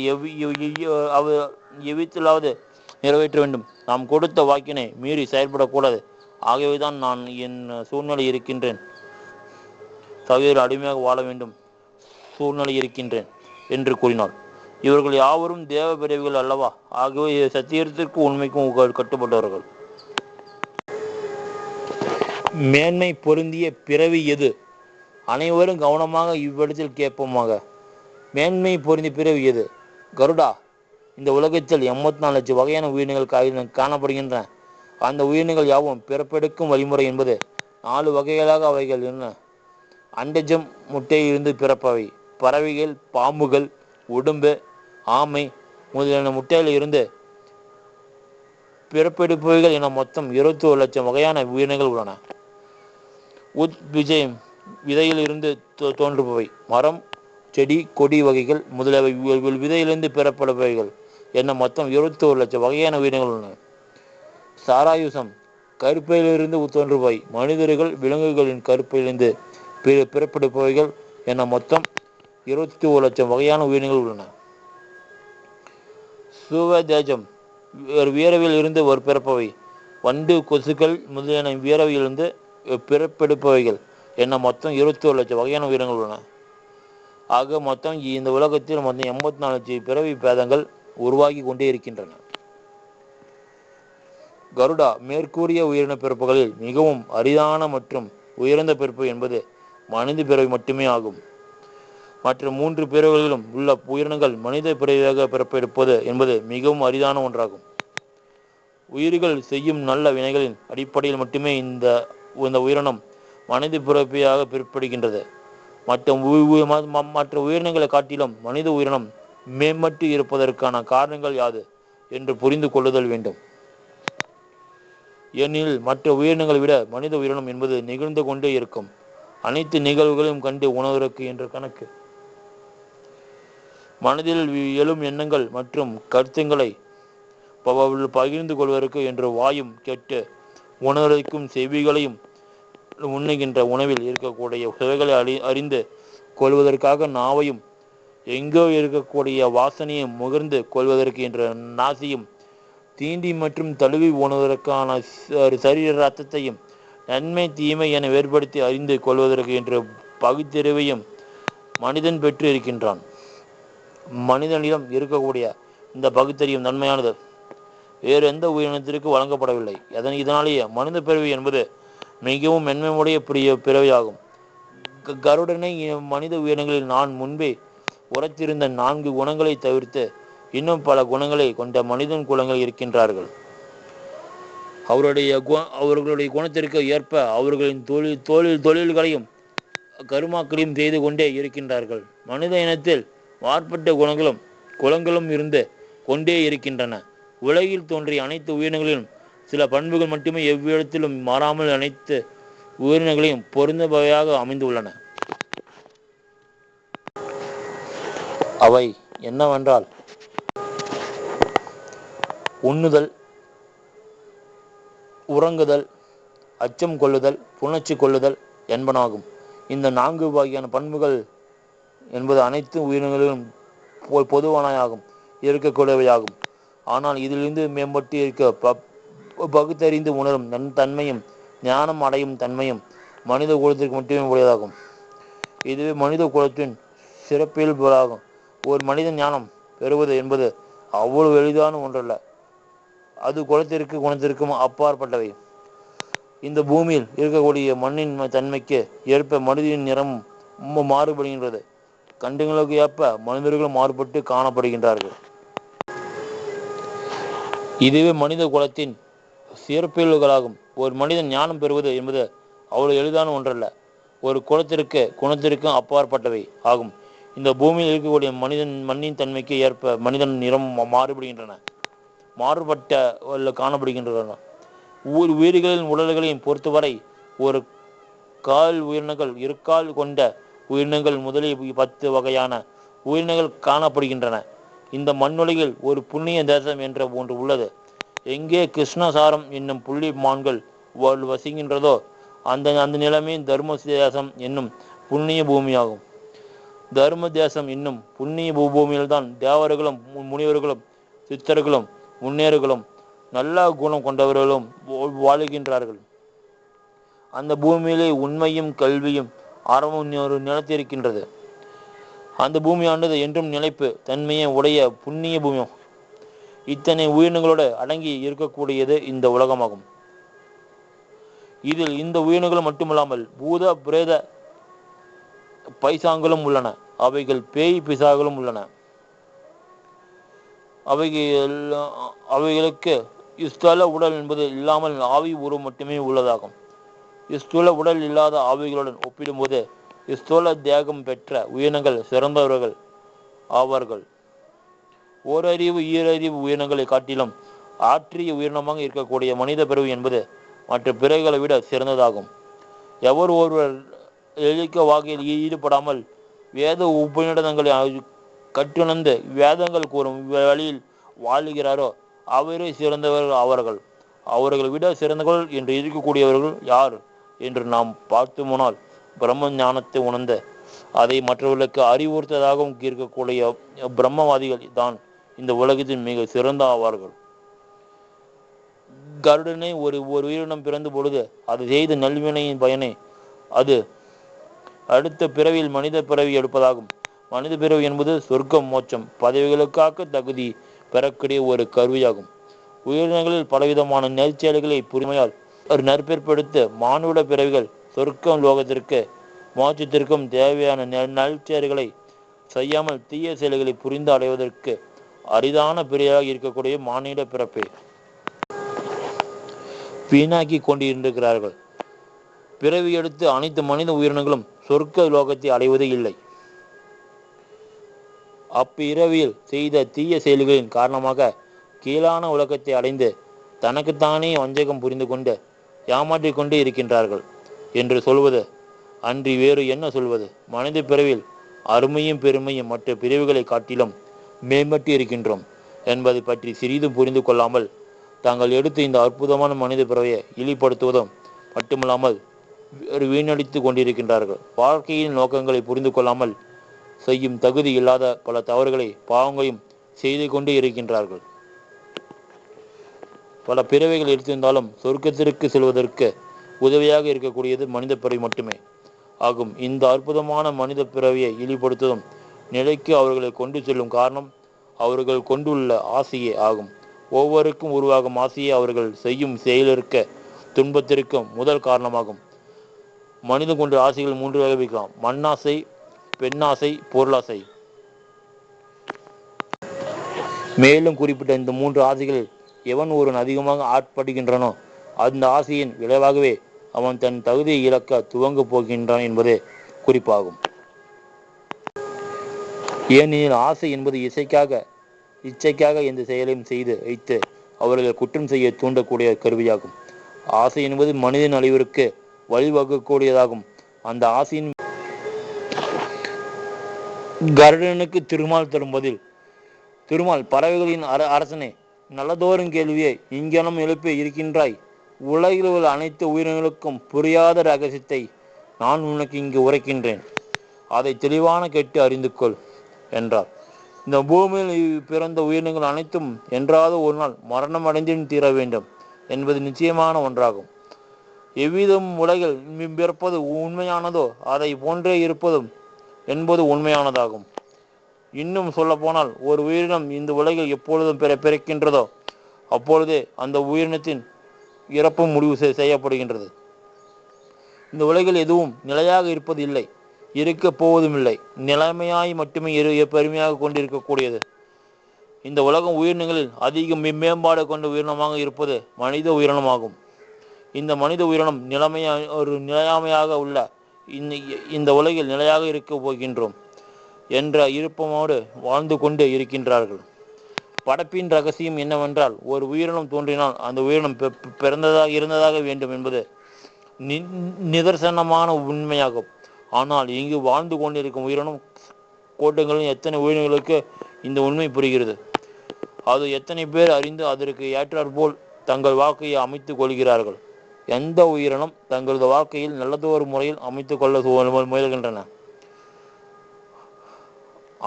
எவ்விதத்திலாவது நிறைவேற்ற வேண்டும். நாம் கொடுத்த வாக்கினை மீறி செயல்படக்கூடாது. ஆகவேதான் நான் என் சூழ்நிலை இருக்கின்றேன், தவிர அடிமையாக வாழ வேண்டும் சூழ்நிலை இருக்கின்றேன் என்று கூறினார். இவர்கள் யாவரும் தேவ பிறவிகள் அல்லவா? ஆகவே சத்தியத்திற்கும் உண்மைக்கும் கட்டுப்பட்டவர்கள். மேன்மை பொருந்திய பிறவி எது? அனைவரும் கவனமாக இவ்விடத்தில் கேட்போமாக. மேன்மை பொருந்திய பிறவி எது? கருடா, இந்த உலகத்தில் 84 லட்சம் வகையான உயிரினங்கள் காணப்படுகின்றன. அந்த உயிரினங்கள் யாவும் பிறப்பெடுக்கும் வழிமுறை என்பது 4 வகைகளாக அவைகள் என்ன? அண்டஜம், முட்டையிலிருந்து பிறப்பவை. பறவைகள், பாம்புகள், உடும்பு, ஆமை முதலான முட்டையில் இருந்து பிறப்பெடுப்பவைகள் என மொத்தம் 21 லட்சம் வகையான உயிரினங்கள் உள்ளன. உத்பிஜயம், விதையில் இருந்து தோன்றுபவை. மரம், செடி, கொடி வகைகள் முதலியவை விதையிலிருந்து பெறப்படுபவைகள் என மொத்தம் 21 லட்சம் வகையான உயிரினங்கள் உள்ளன. சாராயுசம், கருப்பையிலிருந்து தோன்றுபவை. மனிதர்கள், விலங்குகளின் கருப்பையிலிருந்து பிறப்பெடுப்பவைகள் என மொத்தம் 21 லட்சம் வகையான உயிரினங்கள் உள்ளன. சுவதேஜம், வியர்வையில் இருந்து பிறப்பவை. வண்டு, கொசுக்கள் முதலியன வியர்வையிலிருந்து பிறப்பெடுப்பவைகள் என மொத்தம் 21 லட்சம் வகையான உயிரினங்கள் உள்ளன. ஆக மொத்தம் இந்த உலகத்தில் மொத்தம் 84 லட்சம் பிறவி பேதங்கள் உருவாகி கொண்டே இருக்கின்றன. கருடா, மேற்கூறிய உயிரின பிறப்புகளில் மிகவும் அரிதான மற்றும் உயர்ந்த பிறப்பு என்பது மனித பிறவி மட்டுமே ஆகும். மற்ற 3 பிறவிகளிலும் உள்ள உயிரினங்கள் மனித பிறவியாக பிறப்பெடுப்பது என்பது மிகவும் அரிதான ஒன்றாகும். உயிர்கள் செய்யும் நல்ல வினைகளின் அடிப்படையில் மட்டுமே இந்த உயிரினம் மனித பிறப்பியாக பிறப்படுகின்றது. மற்ற உயிரினங்களை காட்டிலும் மனித உயிரினம் மேம்பட்டு இருப்பதற்கான காரணங்கள் யாது என்று புரிந்து கொள்ளுதல் வேண்டும். ஏனெனில் மற்ற உயிரினங்களை விட மனித உயிரினம் என்பது நிகழ்ந்து கொண்டே இருக்கும் அனைத்து நிகழ்வுகளையும் கண்டு உணர்வதற்கு என்ற கணக்கு. மனதில் எழும் எண்ணங்கள் மற்றும் கருத்துங்களை பகிர்ந்து கொள்வதற்கு என்று வாயும் கேட்டு உணர்வதற்கும் செவிகளையும் உண்ணுகின்ற உணவில் இருக்கக்கூடிய சுவைகளை அறிந்து கொள்வதற்காக நாவையும் எங்கோ இருக்கக்கூடிய வாசனையும் முகர்ந்து கொள்வதற்கு என்ற நாசியும் தீண்டி மற்றும் தழுவி உணர்வதற்கான சரீர ரத்தத்தையும் நன்மை தீமை என வேறுபடுத்தி அறிந்து கொள்வதற்கு என்ற பகுத்தறிவையும் மனிதன் பெற்று இருக்கின்றான். மனிதனிடம் இருக்கக்கூடிய இந்த பகுத்தறிவும் நன்மையானது வேறு எந்த உயிரினத்திற்கு வழங்கப்படவில்லை. இதனாலேயே மனித பிறவி என்பது மிகவும் மென்மையுடைய பிறவியாகும். கருடனை மனித உயிரினங்களில் நான் முன்பே உரைத்திருந்த 4 குணங்களை தவிர்த்து இன்னும் பல குணங்களை கொண்ட மனிதன் குலங்கள் இருக்கின்றார்கள். அவர்களுடைய குணத்திற்கு ஏற்ப அவர்களின் தொழில்களையும் கருமாக்களையும் செய்து கொண்டே இருக்கின்றார்கள். மனித இனத்தில் மாறுபட்ட குலங்களும் இருந்து கொண்டே இருக்கின்றன. உலகில் தோன்றிய அனைத்து உயிரினங்களிலும் சில பண்புகள் மட்டுமே எவ்விடத்திலும் மாறாமல் அனைத்து உயிரினங்களையும் பொருந்தவையாக அமைந்துள்ளன. அவை என்னவென்றால் உண்ணுதல், உறங்குதல், அச்சம் கொள்ளுதல், புணர்ச்சி கொள்ளுதல் என்பனாகும். இந்த 4 வகையான பண்புகள் என்பது அனைத்து உயிரினங்களிலும் பொதுவானவையாகும், இருக்கக்கூடியவையாகும். ஆனால் இதிலிருந்து மேம்பட்டு இருக்க பகுத்தறிந்து உணரும் தன்மையும் ஞானம் அடையும் தன்மையும் மனித குலத்திற்கு மட்டுமே உடையதாகும். இதுவே மனித குலத்தின் சிறப்பியல்புகளாகும். ஒரு மனிதன் ஞானம் பெறுவது என்பது அவ்வளவு எளிதான ஒன்றல்ல. அது குணத்திற்கும் அப்பாற்பட்டவை. இந்த பூமியில் இருக்கக்கூடிய மண்ணின் தன்மைக்கு ஏற்ப மனிதனின் நிறம் மாறுபடுகின்றது. கண்டங்களுக்கு ஏற்ப மனிதர்களும் மாறுபட்டு காணப்படுகின்றார்கள். இதுவே மனித குலத்தின் சிறப்பியல்புகளாகும். ஒரு மனிதன் ஞானம் பெறுவது என்பது அவ்வளவு எளிதான ஒன்றல்ல. ஒரு குணத்திற்கும் அப்பாற்பட்டவை ஆகும். இந்த பூமியில் இருக்கக்கூடிய மண்ணின் தன்மைக்கு ஏற்ப மனிதன் நிறம் மாறுபட்ட காணப்படுகின்றன. உயிர்களின் உடல்களையும் பொறுத்தவரை ஒரு கால் உயிரினங்கள், 2 கால் கொண்ட உயிரினங்கள் முதலில் 10 வகையான உயிரினங்கள் காணப்படுகின்றன. இந்த மண்ணுலகில் ஒரு புண்ணிய தேசம் என்ற ஒன்று உள்ளது. எங்கே கிருஷ்ணசாரம் என்னும் புள்ளி மான்கள் வசிக்கின்றதோ அந்த நிலைமை தர்ம தேசம் என்னும் புண்ணிய பூமியாகும். தர்ம தேசம் என்னும் புண்ணிய பூமியில்தான் தேவர்களும் முனிவர்களும் சித்தர்களும் முன்னேறுகளும் நல்ல குணம் கொண்டவர்களும் வாழுகின்றார்கள். அந்த பூமியிலே உண்மையும் கல்வியும் அறமும் நிலைத்திருக்கின்றது. அந்த பூமியானது என்றும் நிலைப்பு தன்மையை உடைய புண்ணிய பூமி. இத்தனை உயிரினங்களோடு அடங்கி இருக்கக்கூடியது இந்த உலகமாகும். இதில் இந்த உயிரினங்கள் மட்டுமல்லாமல் பூத பிரேத பைசாங்களும் உள்ளன. அவைகள் பேய் பிசாகளும் உள்ளன. அவைகளுக்கு ஸ்தூல உடல் என்பது இல்லாமல் ஆவி உருவம் மட்டுமே உள்ளதாகும். ஸ்தூல உடல் இல்லாத ஆவிகளுடன் ஒப்பிடும்போது ஸ்தூல தேகம் பெற்ற உயிரினங்கள் சிறந்தவர்கள் ஆவார்கள். ஓரறிவு ஈரறிவு உயிரினங்களை காட்டிலும் ஆற்றிய உயிரினமாக இருக்கக்கூடிய மனித பிறவி என்பது மற்ற பிறகுகளை விட சிறந்ததாகும். எவர் ஒருவர் எளிக்க வகையில் ஈடுபடாமல் வேத உபநிடதங்களை கற்றுணர்ந்து வேதங்கள் கூறும் வழியில் வாழுகிறாரோ அவரே சிறந்தவர்கள் ஆவார்கள். அவர்களை விட சிறந்தவர்கள் என்று இருக்கக்கூடியவர்கள் யார் என்று நாம் பார்த்துமோனால் பிரம்ம ஞானத்தை உணர்ந்த அதை மற்றவர்களுக்கு அறிவுறுத்ததாகவும் இருக்கக்கூடிய பிரம்மவாதிகள் தான் இந்த உலகத்தின் மிக சிறந்த ஆவார்கள். கருடனை ஒரு உயிரினம் பிறந்த பொழுது அது செய்த நல்வினையின் பயனை அது அடுத்த பிறவியில் மனித பிறவி எடுப்பதாகும். மனித பிறவி என்பது சொர்க்கம் மோட்சம் பதவிகளுக்காக தகுதி பெறக்கூடிய ஒரு கருவியாகும். உயிரினங்களில் பலவிதமான நெற்செயல்களை புரிமையால் ஒரு நற்பேற்படுத்த மானுட பிறவிகள் சொர்க்கம் லோகத்திற்கு மோட்சத்திற்கும் தேவையான நற்செயல்களை செய்யாமல் தீய செயல்களை புரிந்து அடைவதற்கு அரிதான பிறையாக இருக்கக்கூடிய மானிட பிறப்பை வீணாக்கி கொண்டிருக்கிறார்கள். பிறவி எடுத்து அனைத்து மனித உயிரினங்களும் சொர்க்க லோகத்தை அடைவதே இல்லை. அப்பிறவியில் செய்த தீய செயல்களின் காரணமாக கீழான உலகத்தை அடைந்து தனக்குத்தானே வஞ்சகம் புரிந்து கொண்டு ஏமாற்றிக் கொண்டே இருக்கின்றார்கள் என்று சொல்வது அன்றி வேறு என்ன சொல்வது? மனித பிறவில் அருமையும் பெருமையும் மற்ற பிரிவுகளை காட்டிலும் மேம்பட்டு இருக்கின்றோம் என்பதை பற்றி சிறிதும் புரிந்து கொள்ளாமல் தாங்கள் எடுத்து இந்த அற்புதமான மனித பிறவையை இழிப்படுத்துவதும் மட்டுமல்லாமல் வீணடித்து கொண்டிருக்கின்றார்கள். வாழ்க்கையின் நோக்கங்களை புரிந்து கொள்ளாமல் செய்யும் தகுதி இல்லாத பல தவறுகளை பாவங்களையும் செய்து கொண்டே இருக்கின்றார்கள். பல பிறவைகள் எடுத்திருந்தாலும் சொர்க்கத்திற்கு செல்வதற்கு உதவியாக இருக்கக்கூடியது மனித பிறவி மட்டுமே ஆகும். இந்த அற்புதமான மனித பிறவியை இழிப்படுத்துவதும் நிலைக்கு அவர்களை கொண்டு செல்லும் காரணம் அவர்கள் கொண்டுள்ள ஆசையே ஆகும். ஒவ்வொருக்கும் உருவாகும் ஆசையே அவர்கள் செய்யும் செயலிருக்க துன்பத்திற்கும் முதல் காரணமாகும். மனிதன் கொண்ட ஆசைகள் 3 வகை வைக்கலாம்: மண்ணாசை, பெண்ணாசை, பொருளாசை. மேலும் குறிப்பிட்ட இந்த 3 ஆசைகளில் எவன் ஒருவன் அதிகமாக ஆட்படுகின்றனோ அந்த ஆசையின் விளைவாகவே அவன் தன் தகுதியை இழக்க துவங்கப் போகின்றான் என்பதே குறிப்பாகும். ஏனெனில் ஆசை என்பது இச்சைக்காக எந்த செயலையும் செய்து வைத்து அவர்கள் குற்றம் செய்ய தூண்டக்கூடிய கருவியாகும். ஆசை என்பது மனிதன் அழிவிற்கு வழிவகுக்கக்கூடியதாகும். அந்த ஆசையின் கருடனுக்கு திருமால் தரும் பதில்: திருமால், பறவைகளின் அரசனே, நல்லதோறும் கேள்வியை இங்கனம் எழுப்பி இருக்கின்றாய். உலகில் உள்ள அனைத்து உயிரினங்களுக்கும் புரியாத ரகசியத்தை நான் உனக்கு இங்கு உரைக்கின்றேன். அதை தெளிவான கேட்டு அறிந்து கொள் என்றார். இந்த பூமியில் பிறந்த உயிரினங்கள் அனைத்தும் என்றாவது ஒரு நாள் மரணம் அடைந்தும் தீர வேண்டும் என்பது நிச்சயமான ஒன்றாகும். எவ்விதம் உலகில் பிறப்பது உண்மையானதோ அதை போன்றே இருப்பதும் என்பது உண்மையானதாகும். இன்னும் சொல்ல போனால், ஒரு உயிரினம் இந்த உலகில் எப்பொழுதும் பிறக்கின்றதோ அப்பொழுதே அந்த உயிரினத்தின் இறப்பும் முடிவு செய்யப்படுகின்றது. இந்த உலகில் எதுவும் நிலையாக இருப்பது இல்லை, இருக்க போவதும் இல்லை. நிலைமையாய் மட்டுமே பெருமையாக கொண்டிருக்கக்கூடியது. இந்த உலகம் உயிரினங்களில் அதிக மேம்பாடு கொண்ட உயிரினமாக இருப்பது மனித உயிரினமாகும். இந்த மனித உயிரினம் நிலையாமையாக உள்ள இந்த உலகில் நிலையாக இருக்க போகின்றோம் என்ற இருப்பமோடு வாழ்ந்து கொண்டு இருக்கின்றார்கள். படைப்பின் ரகசியம் என்னவென்றால், ஒரு உயிரினம் தோன்றினால் அந்த உயிரினம் இருந்ததாக வேண்டும் என்பது நிதர்சனமான உண்மையாகும். ஆனால் இங்கு வாழ்ந்து கொண்டிருக்கும் உயிரினம் கோட்டங்களில் எத்தனை உயிரினங்களுக்கு இந்த உண்மை புரிகிறது? அது எத்தனை பேர் அறிந்து அதற்கு ஏற்றாற்போல் தங்கள் வாழ்க்கையை அமைத்துக் கொள்கிறார்கள்? எந்த உயிரினம் தங்களது வாழ்க்கையில் நல்லதொரு முறையில் அமைத்துக் கொள்ள முயல்கின்றன.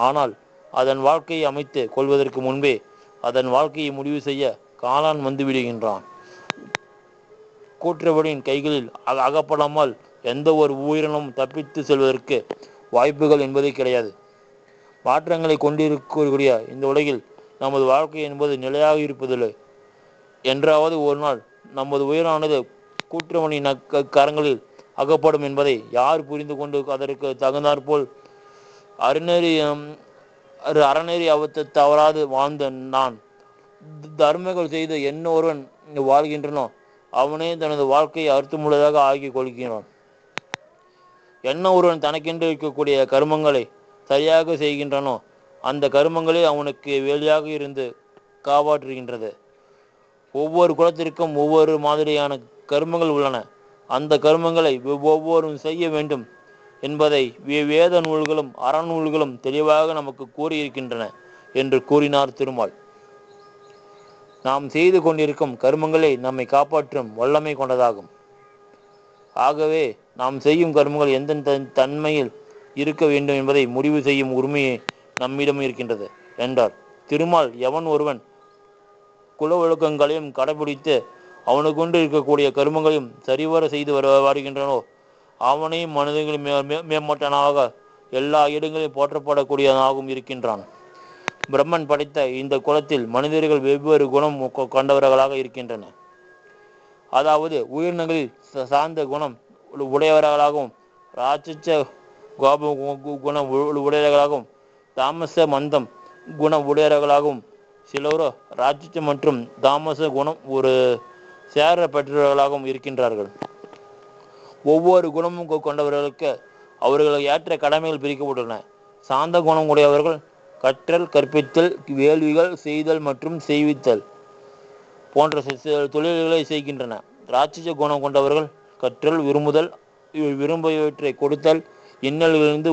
ஆனால் அதன் வாழ்க்கையை அமைத்து கொள்வதற்கு முன்பே அதன் வாழ்க்கையை முடிவு செய்ய காலான் வந்து விடுகின்றான். கூற்றவனின் கைகளில் அகப்படாமல் எந்த ஒரு உயிரினமும் தப்பித்து செல்வதற்கு வாய்ப்புகள் என்பதே கிடையாது. மாற்றங்களை கொண்டிருக்கக்கூடிய இந்த உலகில் நமது வாழ்க்கை என்பது நிலையாக இருப்பதில்லை. என்றாவது ஒரு நாள் நமது உயிரானது கூற்றவனின் கரங்களில் அகப்படும் என்பதை யார் புரிந்து கொண்டு அதற்கு தகுந்தாற்போல் அறநெறி அவத்தை தவறாது வாழ்ந்த நான் தர்மங்கள் செய்து என்ன ஒருவன் வாழ்கின்றனோ அவனே தனது வாழ்க்கையை அர்த்தமுள்ளதாக ஆக்கி கொள்கிறான். என்ன ஒருவன் தனக்கென்று இருக்கக்கூடிய கர்மங்களை சரியாக செய்கின்றனோ அந்த கர்மங்களே அவனுக்கு வேலியாக இருந்து காப்பாற்றுகின்றது. ஒவ்வொரு குலத்திற்கும் ஒவ்வொரு மாதிரியான கர்மங்கள் உள்ளன. அந்த கர்மங்களை ஒவ்வொருவரும் செய்ய வேண்டும் என்பதை வேத நூல்களும் அறநூல்களும் தெளிவாக நமக்கு கூறியிருக்கின்றன என்று கூறினார் திருமால். நாம் செய்து கொண்டிருக்கும் கர்மங்களே நம்மை காப்பாற்றும் வல்லமை கொண்டதாகும். ஆகவே நாம் செய்யும் கர்மங்கள் எந்த தன்மையில் இருக்க வேண்டும் என்பதை முடிவு செய்யும் உரிமையை நம்மிடம் இருக்கின்றது என்றார் திருமால். எவன் ஒருவன் குல ஒழுக்கங்களையும் கடைபிடித்து அவனுக்கொண்டு இருக்கக்கூடிய கர்மங்களையும் சரிவர செய்து வருகின்றனோ அவனே மனிதர்களின் மேம்பட்டனாக எல்லா இடங்களிலும் போற்றப்படக்கூடியவனாகவும் இருக்கின்றான். பிரம்மன் படைத்த இந்த குலத்தில் மனிதர்கள் வெவ்வேறு குணம் கொண்டவர்களாக இருக்கின்றன. அதாவது உயிரினங்களில் சார்ந்த குணம் உடையவர்களாகவும், ராட்சச கோப குணம் உடையவர்களாகவும், தாமச மந்தம் குணம் உடையவர்களாகவும், சிலரோ ராட்சச மற்றும் தாமச குணம் ஒரு சேர பெற்றவர்களாகவும் இருக்கின்றார்கள். ஒவ்வொரு குணமும் கொண்டவர்களுக்கு அவர்களுக்கு ஏற்ற கடமைகள் பிரிக்கப்பட்டுள்ளன. சாந்த குணம் உடையவர்கள் கற்றல், கற்பித்தல், வேள்விகள் செய்தல் மற்றும் செய்வித்தல் போன்ற தொழில்களை செய்கின்றன. ராட்சச குணம் கொண்டவர்கள் கற்றல், விரும்புதல், விரும்பியவற்றை கொடுத்தல், இன்னல்களிலிருந்து